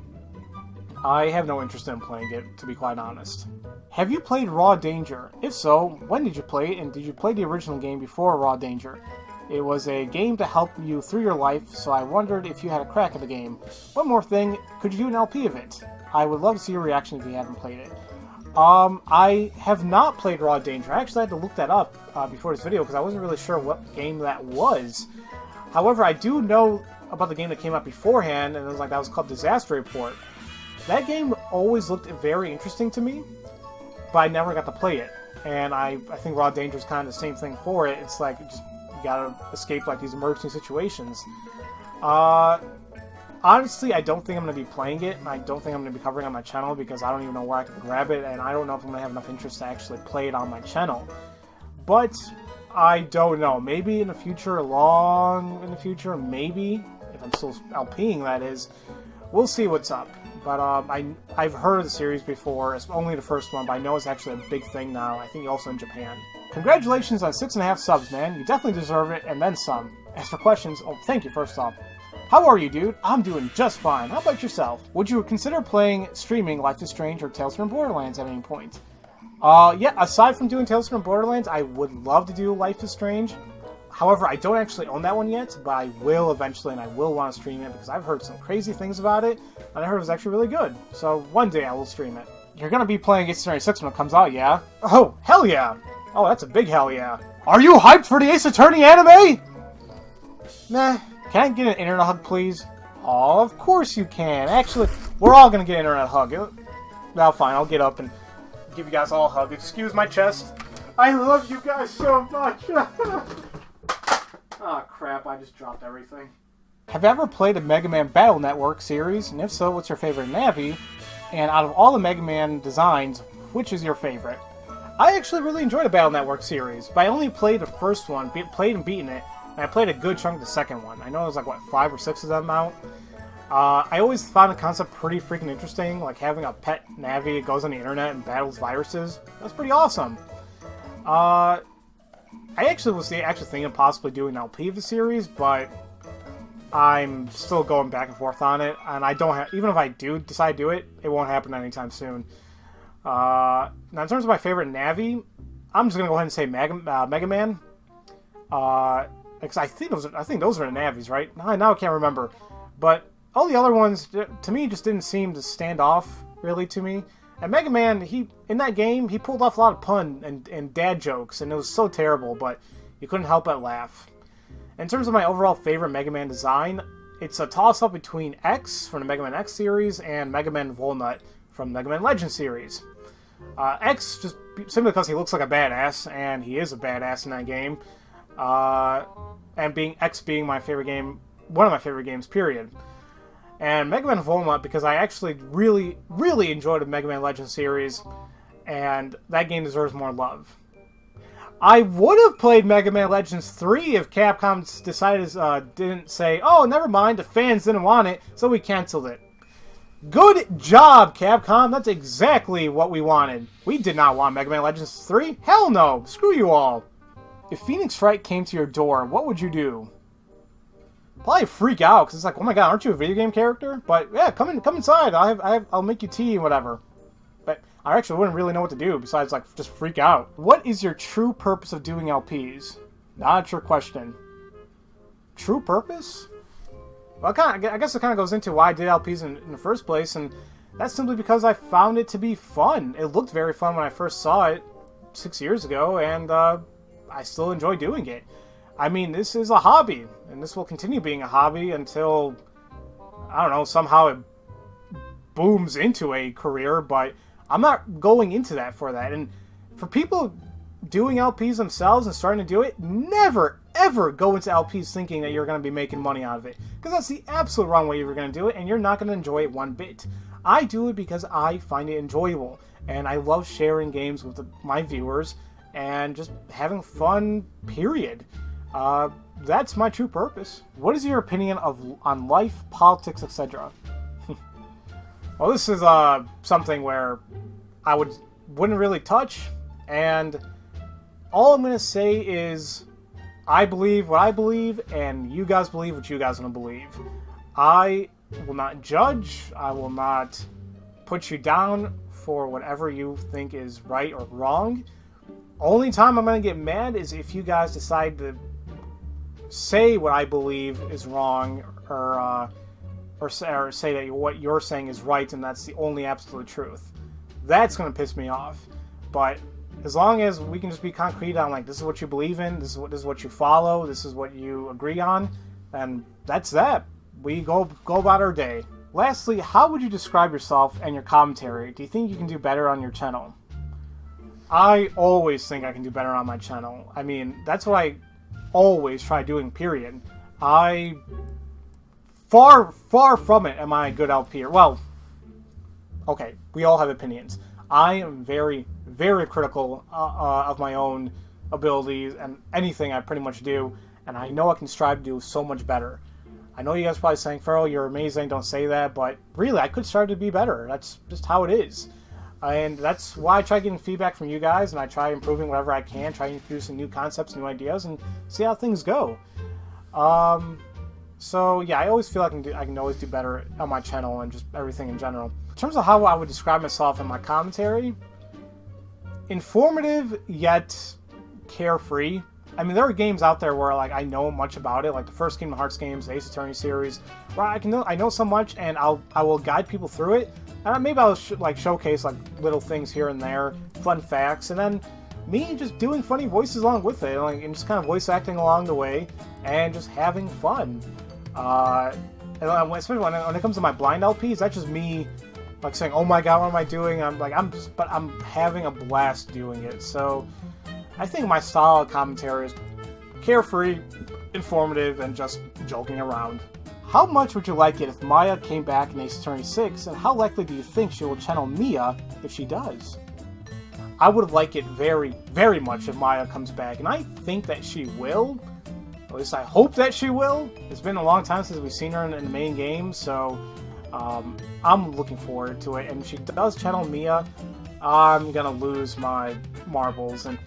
I have no interest in playing it, to be quite honest. Have you played Raw Danger? If so, when did you play it, and did you play the original game before Raw Danger? It was a game to help you through your life, so I wondered if you had a crack at the game. One more thing, could you do an LP of it? I would love to see your reaction if you haven't played it. I have not played Raw Danger. I actually had to look that up before this video because I wasn't really sure what game that was. However, I do know about the game that came out beforehand, and that was called Disaster Report. That game always looked very interesting to me, but I never got to play it. And I think Raw Danger is kind of the same thing for it. It's like, you gotta escape like these emergency situations. Honestly, I don't think I'm going to be playing it, and I don't think I'm going to be covering it on my channel because I don't even know where I can grab it, and I don't know if I'm going to have enough interest to actually play it on my channel. But I don't know. Maybe in the future, long in the future, maybe, if I'm still LPing, that is. We'll see what's up. But I've heard of the series before. It's only the first one, but I know it's actually a big thing now. I think also in Japan. Congratulations on 6.5 subs, man. You definitely deserve it, and then some. As for questions, thank you first off. How are you, dude? I'm doing just fine. How about yourself? Would you consider streaming Life is Strange or Tales from Borderlands at any point? Yeah, aside from doing Tales from Borderlands, I would love to do Life is Strange. However, I don't actually own that one yet, but I will eventually, and I will want to stream it because I've heard some crazy things about it, and I heard it was actually really good. So one day I will stream it. You're going to be playing Ace Attorney 6 when it comes out, yeah? Oh, hell yeah! Oh, that's a big hell yeah. Are you hyped for the Ace Attorney anime? Nah. Can I get an internet hug, please? Oh, of course you can. Actually, we're all going to get an internet hug. Well, fine. I'll get up and give you guys all a hug. Excuse my chest. I love you guys so much. Oh, crap. I just dropped everything. Have you ever played a Mega Man Battle Network series? And if so, what's your favorite Navi? And out of all the Mega Man designs, which is your favorite? I actually really enjoyed the Battle Network series, but I only played the first one, played and beaten it. And I played a good chunk of the second one. I know there's like, what, 5 or 6 of them out? I always found the concept pretty freaking interesting, like having a pet Navi that goes on the internet and battles viruses. That's pretty awesome. I actually was thinking of possibly doing an LP of the series, but I'm still going back and forth on it, and I don't have, even if I do decide to do it, it won't happen anytime soon. Now, in terms of my favorite Navi, I'm just going to go ahead and say Mega Man. Because I think those are the Navis, right? Now I can't remember. But all the other ones, to me, just didn't seem to stand off, really, to me. And Mega Man, in that game, he pulled off a lot of pun and dad jokes, and it was so terrible, but you couldn't help but laugh. In terms of my overall favorite Mega Man design, it's a toss-up between X from the Mega Man X series and Mega Man Volnut from the Mega Man Legends series. X, just simply because he looks like a badass, and he is a badass in that game. And X being my favorite game, one of my favorite games, period. And Mega Man Volnut, because I actually really, really enjoyed the Mega Man Legends series, and that game deserves more love. I would have played Mega Man Legends 3 if Capcom didn't say, oh, never mind, the fans didn't want it, so we canceled it. Good job, Capcom. That's exactly what we wanted. We did not want Mega Man Legends 3. Hell no. Screw you all. If Phoenix Wright came to your door, what would you do? Probably freak out, because it's like, oh my god, aren't you a video game character? But yeah, come inside. I'll make you tea and whatever. But I actually wouldn't really know what to do besides, like, just freak out. What is your true purpose of doing LPs? Not a trick question. True purpose? Well, I guess it kind of goes into why I did LPs in the first place, and that's simply because I found it to be fun. It looked very fun when I first saw it 6 years ago, and I still enjoy doing it. I mean, this is a hobby, and this will continue being a hobby until, I don't know, somehow it booms into a career, but I'm not going into that for that. And for people doing LPs themselves and starting to do it, never, ever go into LPs thinking that you're going to be making money out of it. Because that's the absolute wrong way you're going to do it, and you're not going to enjoy it one bit. I do it because I find it enjoyable, and I love sharing games with my viewers and just having fun, period. That's my true purpose. What is your opinion on life, politics, etc.? Well, this is something where I wouldn't really touch, and all I'm going to say is I believe what I believe, and you guys believe what you guys want to believe. I will not judge. I will not put you down for whatever you think is right or wrong. Only time I'm going to get mad is if you guys decide to say what I believe is wrong, or say that what you're saying is right and that's the only absolute truth. That's going to piss me off. But as long as we can just be concrete on, like, this is what you believe in, this is what you follow, this is what you agree on, and that's that. We go about our day. Lastly, how would you describe yourself and your commentary? Do you think you can do better on your channel? I always think I can do better on my channel. I mean, that's what I always try doing, period. Far from it am I a good LPer. Well, okay, we all have opinions. I am very, very critical of my own abilities and anything I pretty much do, and I know I can strive to do so much better. I know you guys are probably saying, Farrell, you're amazing, don't say that, but really, I could strive to be better. That's just how it is. And that's why I try getting feedback from you guys, and I try improving whatever I can, try introducing new concepts, new ideas, and see how things go. So yeah, I always feel I can always do better on my channel and just everything in general. In terms of how I would describe myself in my commentary, informative yet carefree. I mean, there are games out there where, like, I know much about it, like the first Kingdom Hearts games, the Ace Attorney series, where I know so much, and I will guide people through it. And maybe I'll showcase like little things here and there, fun facts, and then me just doing funny voices along with it, like, and just kind of voice acting along the way, and just having fun. And especially when it comes to my blind LPs, that's just me, like, saying, "Oh my God, what am I doing?" But I'm having a blast doing it. So I think my style of commentary is carefree, informative, and just joking around. How much would you like it if Maya came back in Ace Attorney 6, and how likely do you think she will channel Mia if she does? I would like it very, very much if Maya comes back, and I think that she will. At least I hope that she will. It's been a long time since we've seen her in the main game, so I'm looking forward to it. And if she does channel Mia, I'm gonna lose my marbles. And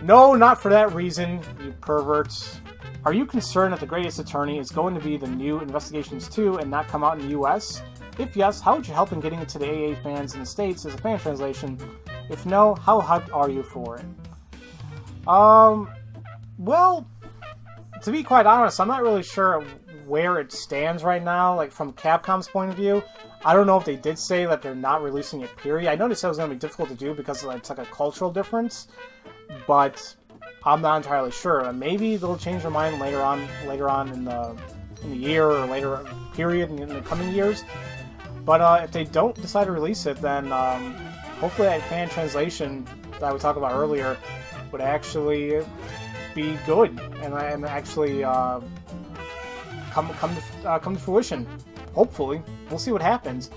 no, not for that reason, you perverts. Are you concerned that The Greatest Attorney is going to be the new Investigations 2 and not come out in the US? If yes, how would you help in getting it to the AA fans in the States as a fan translation? If no, how hyped are you for it? Well, to be quite honest, I'm not really sure where it stands right now, like from Capcom's point of view. I don't know if they did say that they're not releasing it, period. I noticed that was going to be difficult to do because it's like a cultural difference, but I'm not entirely sure. Maybe they'll change their mind later on in the year or later period in the coming years. But if they don't decide to release it, then hopefully that fan translation that we talked about earlier would actually be good and actually come to fruition. Hopefully, we'll see what happens.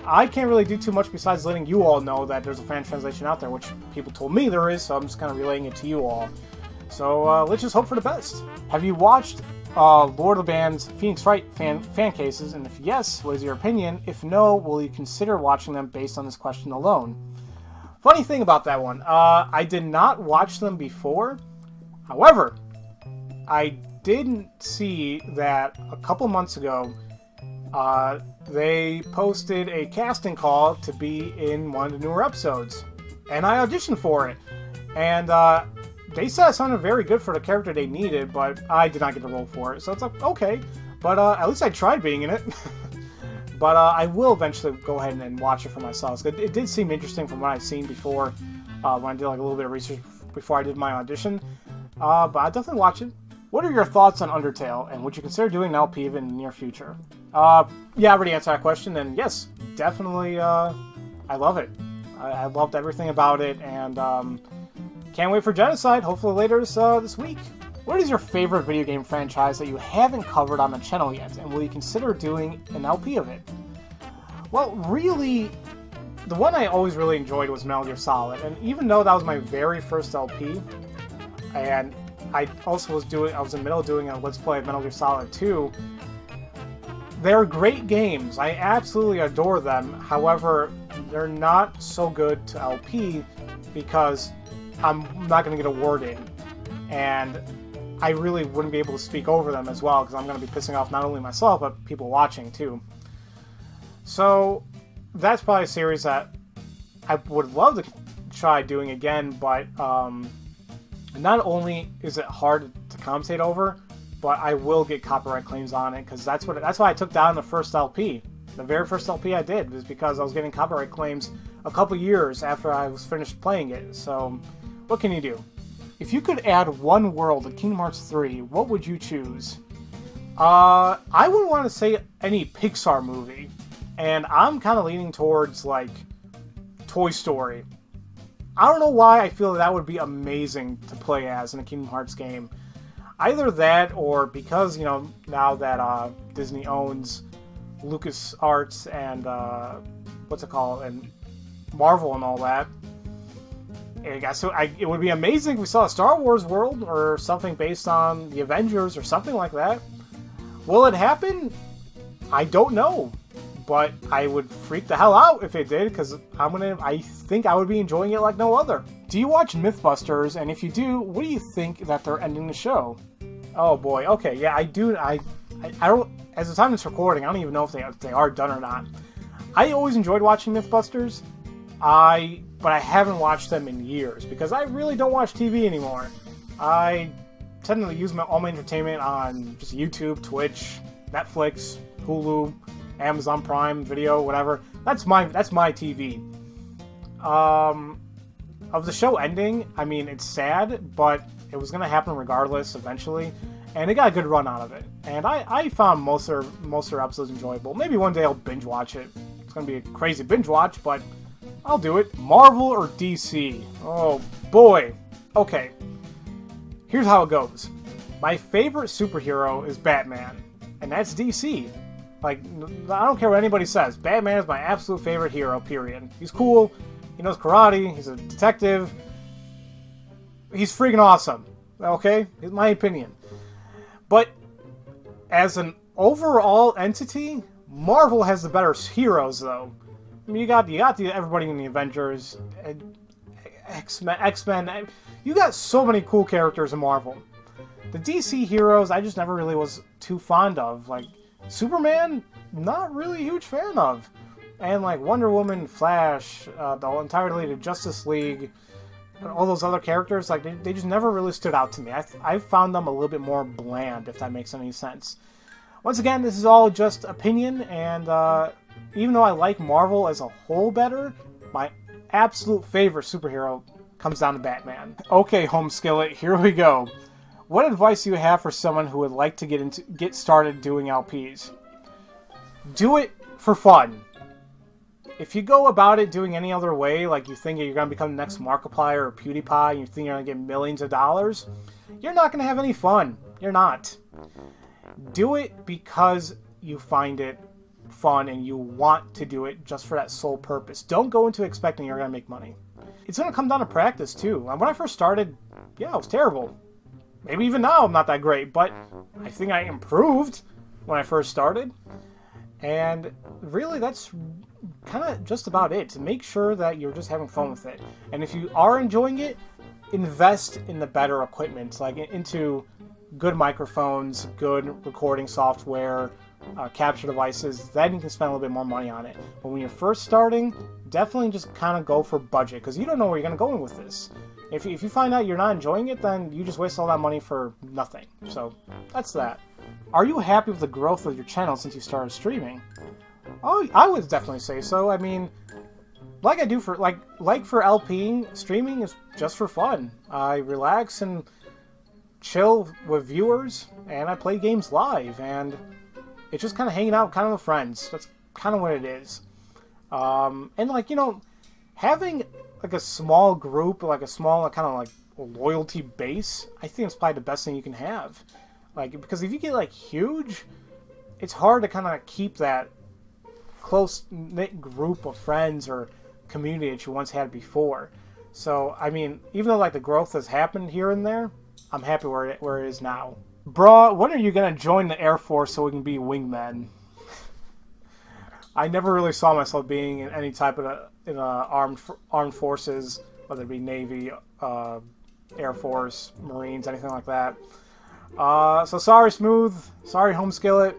I can't really do too much besides letting you all know that there's a fan translation out there, which people told me there is, so I'm just kind of relaying it to you all. So let's just hope for the best. Have you watched Lord of the Band's Phoenix Wright fan cases? And if yes, what is your opinion? If no, will you consider watching them based on this question alone? Funny thing about that one, I did not watch them before. However, I didn't see that a couple months ago they posted a casting call to be in one of the newer episodes. and I auditioned for it. And they said it sounded very good for the character they needed, but I did not get the role for it. So it's like, okay. But at least I tried being in it. But I will eventually go ahead and watch it for myself. It did seem interesting from what I've seen before, when I did like a little bit of research before I did my audition. But I'll definitely watch it. What are your thoughts on Undertale, and would you consider doing an LP in the near future? Yeah, I already answered that question, and yes, definitely, I love it. I loved everything about it, and can't wait for Genocide, hopefully later this week. What is your favorite video game franchise that you haven't covered on the channel yet, and will you consider doing an LP of it? Well, really, the one I always really enjoyed was Metal Gear Solid, and even though that was my very first LP, and I also was in the middle of doing a Let's Play of Metal Gear Solid 2, they're great games. I absolutely adore them. However, they're not so good to LP because I'm not going to get a word in. And I really wouldn't be able to speak over them as well because I'm going to be pissing off not only myself, but people watching too. So that's probably a series that I would love to try doing again, but not only is it hard to commentate over, but I will get copyright claims on it because that's why I took down the first LP. The very first LP I did was because I was getting copyright claims a couple years after I was finished playing it. So what can you do? If you could add one world to Kingdom Hearts 3, what would you choose? I wouldn't want to say any Pixar movie, and I'm kind of leaning towards like Toy Story. I don't know why I feel that would be amazing to play as in a Kingdom Hearts game. Either that, or because, you know, now that Disney owns LucasArts and, and Marvel and all that, it would be amazing if we saw a Star Wars world or something based on the Avengers or something like that. Will it happen? I don't know. But I would freak the hell out if it did, because I think I would be enjoying it like no other. Do you watch Mythbusters? And if you do, what do you think that they're ending the show? Oh boy, okay, yeah, I do. I don't. As the time of this recording, I don't even know if they are done or not. I always enjoyed watching Mythbusters. But I haven't watched them in years because I really don't watch TV anymore. I tend to use all my entertainment on just YouTube, Twitch, Netflix, Hulu, Amazon Prime Video, whatever. That's my TV. Of the show ending, I mean, it's sad, but it was gonna happen regardless eventually, and it got a good run out of it. And I found most of their episodes enjoyable. Maybe one day I'll binge watch it. It's gonna be a crazy binge watch, but I'll do it. Marvel or DC? Oh boy. Okay. Here's how it goes. My favorite superhero is Batman, and that's DC. Like, I don't care what anybody says. Batman is my absolute favorite hero, period. He's cool. He knows karate. He's a detective. He's freaking awesome. Okay? It's my opinion. But as an overall entity, Marvel has the better heroes, though. I mean, you got everybody in the Avengers, X-Men. You got so many cool characters in Marvel. The DC heroes, I just never really was too fond of. Like, Superman, not really a huge fan of. And like Wonder Woman, Flash, the entirely Justice League, and all those other characters, like they just never really stood out to me. I found them a little bit more bland, if that makes any sense. Once again, this is all just opinion, and even though I like Marvel as a whole better, my absolute favorite superhero comes down to Batman. Okay, Home Skillet, here we go. What advice do you have for someone who would like to get started doing LPs? Do it for fun. If you go about it doing any other way, like you think you're going to become the next Markiplier or PewDiePie, and you think you're going to get millions of dollars, you're not going to have any fun. You're not. Do it because you find it fun and you want to do it just for that sole purpose. Don't go into expecting you're going to make money. It's going to come down to practice, too. When I first started, yeah, it was terrible. Maybe even now I'm not that great, but I think I improved when I first started. And really, that's kind of just about it. To make sure that you're just having fun with it. And if you are enjoying it, invest in the better equipment, like into good microphones, good recording software, capture devices. Then you can spend a little bit more money on it. But when you're first starting, definitely just kind of go for budget, because you don't know where you're going to go with this. If you find out you're not enjoying it, then you just waste all that money for nothing. So, that's that. Are you happy with the growth of your channel since you started streaming? Oh, I would definitely say so. I mean, like I do for for LPing, streaming is just for fun. I relax and chill with viewers, and I play games live, and it's just kind of hanging out kind of with friends. That's kind of what it is. And like, you know, having like a small group, like a small kind of like loyalty base, I think it's probably the best thing you can have. Like, because if you get like huge, it's hard to kind of keep that close-knit group of friends or community that you once had before. So, I mean, even though like the growth has happened here and there, I'm happy where it is now. Bruh, when are you gonna join the Air Force so we can be wingmen? I never really saw myself being in any type of armed forces, whether it be Navy, Air Force, Marines, anything like that. So sorry, Smooth. Sorry, Home Skillet.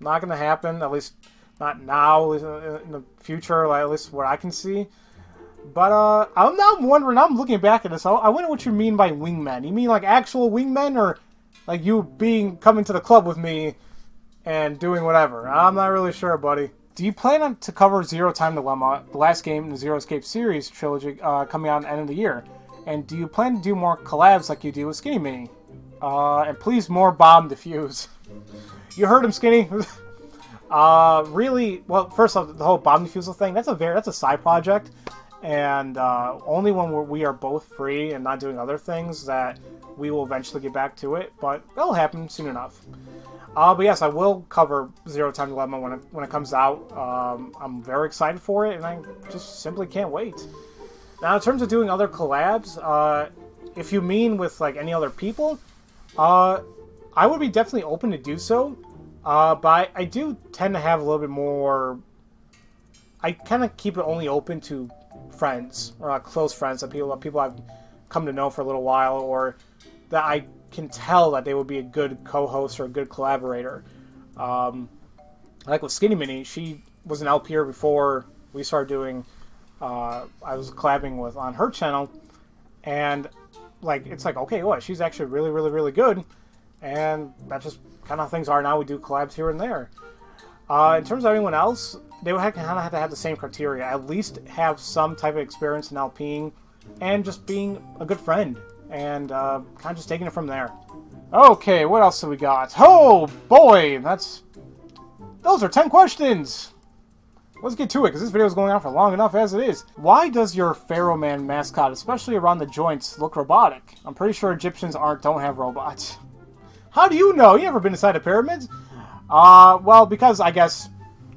Not gonna happen. At least not now. In the future, like, at least what I can see. But I'm now wondering. I'm looking back at this. I wonder what you mean by wingmen. You mean like actual wingmen, or like you coming to the club with me and doing whatever? I'm not really sure, buddy. Do you plan to cover Zero Time Dilemma, the last game in the Zero Escape series trilogy, coming out at the end of the year? And do you plan to do more collabs like you do with Skinny Mini? And please, more bomb defuse. You heard him, Skinny. Really, well, first off, the whole bomb defusal thing, that's a side project. And only when we are both free and not doing other things that we will eventually get back to it. But that'll happen soon enough. But yes, I will cover Zero Time Dilemma when it comes out. I'm very excited for it, and I just simply can't wait. Now, in terms of doing other collabs, if you mean with like any other people, I would be definitely open to do so. But I do tend to have a little bit more. I kind of keep it only open to friends or close friends, and people I've come to know for a little while, or that I can tell that they would be a good co-host or a good collaborator. Like with Skinny Mini, she was an LPer before we started doing. I was collabing with on her channel, and like it's like, okay, what, she's actually really, really, really good, and that's just kind of how things are now. We do collabs here and there. In terms of anyone else, they would kind of have to have the same criteria. At least have some type of experience in LPing, and just being a good friend. And kind of just taking it from there. Okay, what else have we got? Oh, boy! Those are 10 questions! Let's get to it, because this video is going on for long enough as it is. Why does your Pharaoh Man mascot, especially around the joints, look robotic? I'm pretty sure Egyptians don't have robots. How do you know? You never been inside the pyramids? Well, because I guess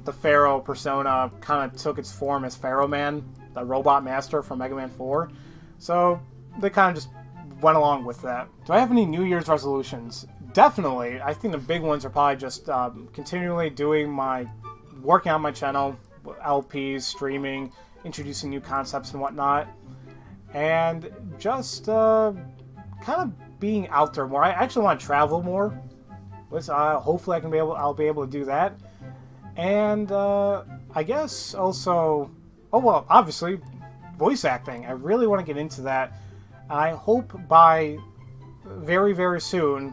the Pharaoh persona kind of took its form as Pharaoh Man, the robot master from Mega Man 4. So, they kind of just went along with that. Do I have any New Year's resolutions? Definitely. I think the big ones are probably just continually working on my channel, LPs, streaming, introducing new concepts and whatnot, and just kind of being out there more. I actually want to travel more. Hopefully I'll be able to do that. And I guess also, obviously, voice acting. I really want to get into that. I hope by very, very soon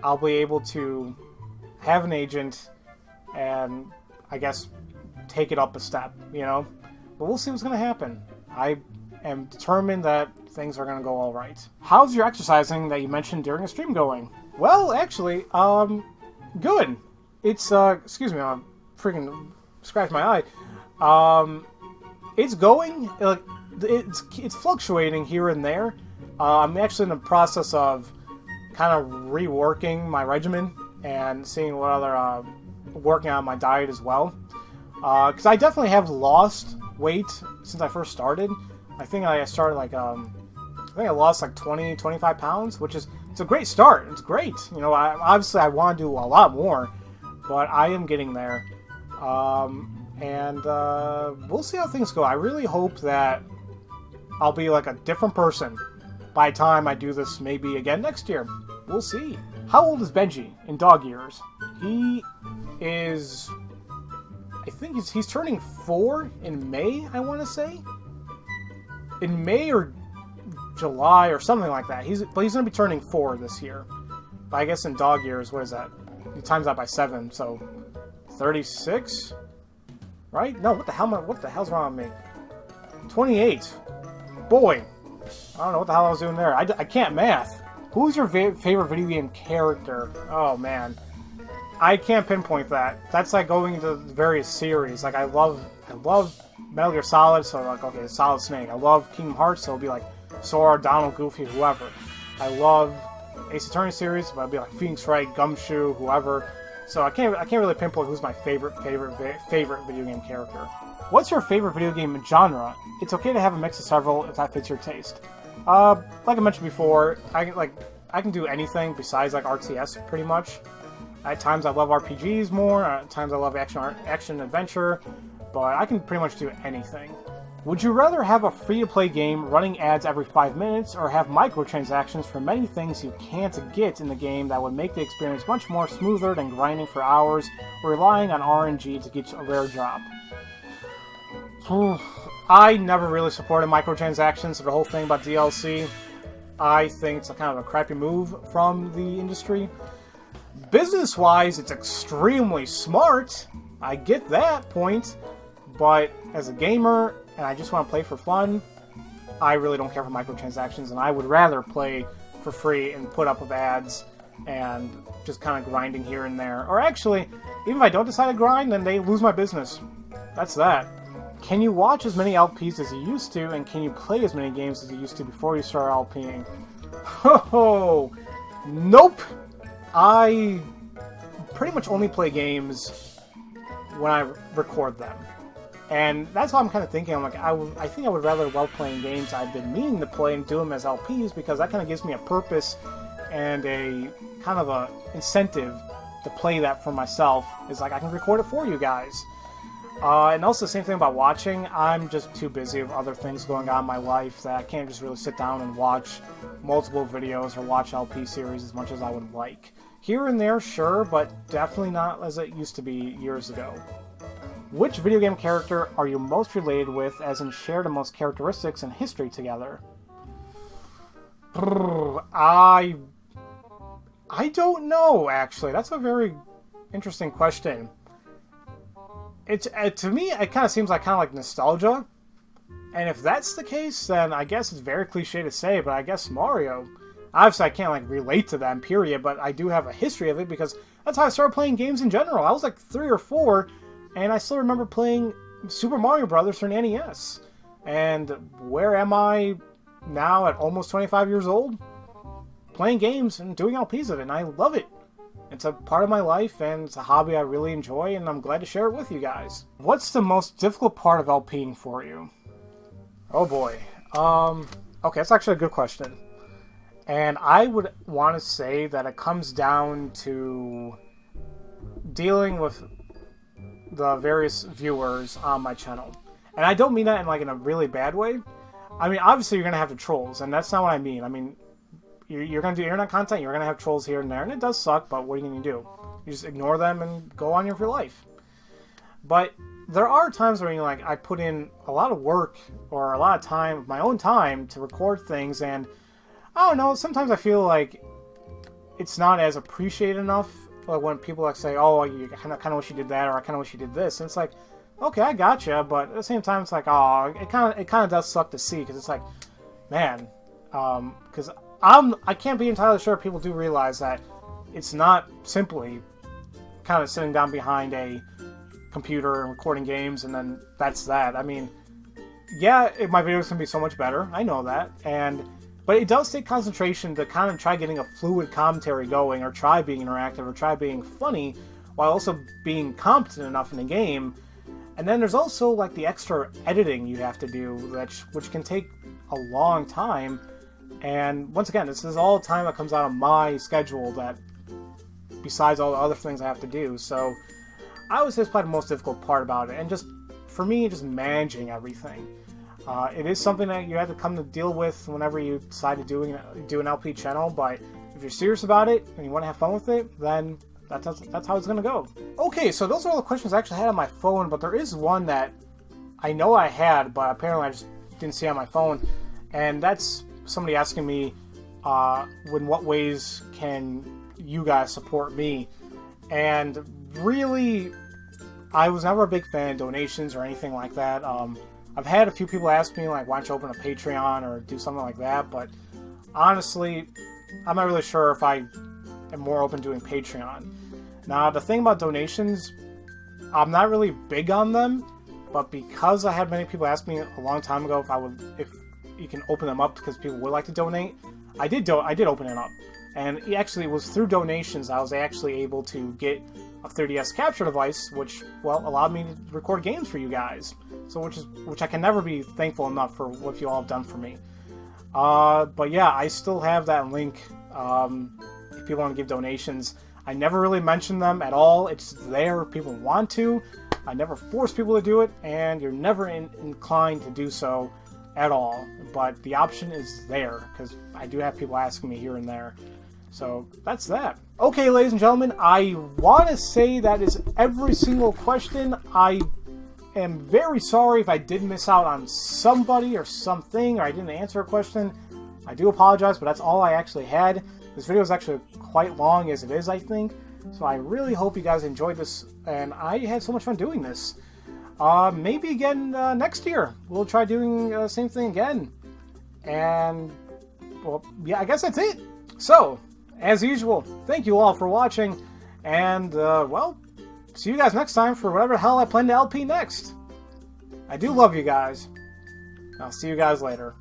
I'll be able to have an agent and, I guess, take it up a step, you know? But we'll see what's going to happen. I am determined that things are going to go all right. How's your exercising that you mentioned during a stream going? Well, actually, good. It's, excuse me, I'm freaking scratched my eye. It's going, it's fluctuating here and there. I'm actually in the process of kind of reworking my regimen and seeing what other working on my diet as well. Because I definitely have lost weight since I first started. I think I started like I think I lost like 25 pounds, which is it's a great start. It's great. You know, obviously I want to do a lot more, but I am getting there. And we'll see how things go. I really hope that I'll be like a different person by the time I do this maybe again next year. We'll see. How old is Benji in dog years? He is I think he's turning 4 in May, I want to say. In May or July or something like that. But he's going to be turning 4 this year. But I guess in dog years, what is that? You times that by 7, so 36? Right? No, what the hell's wrong with me? 28. Boy, I don't know what the hell I was doing there. I can't math. Who's your favorite video game character? Oh, man. I can't pinpoint that. That's like going into various series. Like, I love Metal Gear Solid, so like, okay, Solid Snake. I love Kingdom Hearts, so it'll be like Sora, Donald, Goofy, whoever. I love Ace Attorney series, but it'll be like Phoenix Wright, Gumshoe, whoever. So I can't really pinpoint who's my favorite video game character. What's your favorite video game genre? It's okay to have a mix of several if that fits your taste. Like I mentioned before, I can do anything besides like RTS pretty much. At times I love RPGs more, at times I love action adventure, but I can pretty much do anything. Would you rather have a free-to-play game running ads every 5 minutes, or have microtransactions for many things you can't get in the game that would make the experience much more smoother than grinding for hours or relying on RNG to get a rare drop? I never really supported microtransactions, so the whole thing about DLC, I think it's a kind of a crappy move from the industry. Business-wise, it's extremely smart. I get that point, but as a gamer, and I just want to play for fun, I really don't care for microtransactions, and I would rather play for free and put up with ads and just kind of grinding here and there. Or actually, even if I don't decide to grind, then they lose my business. That's that. Can you watch as many LPs as you used to, and can you play as many games as you used to before you start LPing? Ho! Nope! I pretty much only play games when I record them. And that's why I'm kind of thinking, I'm like, I think I would rather love playing games I've been meaning to play and do them as LPs, because that kind of gives me a purpose and a kind of a incentive to play that for myself. It's like I can record it for you guys. And also the same thing about watching. I'm just too busy with other things going on in my life that I can't just really sit down and watch multiple videos or watch LP series as much as I would like. Here and there, sure, but definitely not as it used to be years ago. Which video game character are you most related with, as in share the most characteristics and history together? I don't know, actually. That's a very interesting question. It's to me, it kind of seems like nostalgia. And if that's the case, then I guess it's very cliche to say, but I guess Mario. Obviously, I can't relate to them, period, but I do have a history of it because that's how I started playing games in general. I was like 3 or 4, and I still remember playing Super Mario Brothers for an NES. And where am I now at almost 25 years old? Playing games and doing LPs of it, and I love it. It's a part of my life, and it's a hobby I really enjoy, and I'm glad to share it with you guys. What's the most difficult part of LPing for you? Oh boy. Okay, that's actually a good question. And I would want to say that it comes down to dealing with the various viewers on my channel. And I don't mean that in a really bad way. I mean, obviously you're going to have the trolls, and that's not what I mean. I mean, you're going to do internet content, you're going to have trolls here and there, and it does suck, but what are you going to do? You just ignore them and go on with your life. But there are times where I put in a lot of work or a lot of time, my own time, to record things, and I don't know, sometimes I feel like it's not as appreciated enough. Like when people say, oh, you kind of wish you did that, or I kind of wish you did this. And it's like, okay, I gotcha, but at the same time, it's like, oh, it kind of does suck to see, because it's like, man, because I can't be entirely sure people do realize that it's not simply kind of sitting down behind a computer and recording games, and then that's that. I mean, yeah, my videos can be so much better. I know that, but it does take concentration to kind of try getting a fluid commentary going, or try being interactive, or try being funny, while also being competent enough in the game. And then there's also the extra editing you have to do, which can take a long time. And once again, this is all time that comes out of my schedule, that besides all the other things I have to do. So I would say it's probably the most difficult part about it, and just for me, just managing everything. It is something that you have to come to deal with whenever you decide to do an LP channel, but if you're serious about it and you want to have fun with it, then that's how it's gonna go. Okay, so those are all the questions I actually had on my phone, but there is one that I know I had, but apparently I just didn't see on my phone, and that's somebody asking me, in what ways can you guys support me? And really, I was never a big fan of donations or anything like that. I've had a few people ask me, like, why don't you open a Patreon or do something like that, but honestly, I'm not really sure if I am more open to doing Patreon. Now, the thing about donations, I'm not really big on them, but because I had many people ask me a long time ago if you can open them up because people would like to donate, I did open it up. And it was through donations I was actually able to get a 3DS capture device, which, well, allowed me to record games for you guys. So which I can never be thankful enough for what you all have done for me. But yeah, I still have that link if people want to give donations. I never really mention them at all. It's there if people want to. I never force people to do it, and you're never inclined to do so at all. But the option is there, because I do have people asking me here and there. So that's that. Okay, ladies and gentlemen, I want to say that is every single question. I am very sorry if I did miss out on somebody or something, or I didn't answer a question. I do apologize, but that's all I actually had. This video is actually quite long as it is, I think. So I really hope you guys enjoyed this, and I had so much fun doing this. Maybe again next year. We'll try doing the same thing again. And, well, yeah, I guess that's it. So, as usual, thank you all for watching, and, well, see you guys next time for whatever the hell I plan to LP next. I do love you guys. I'll see you guys later.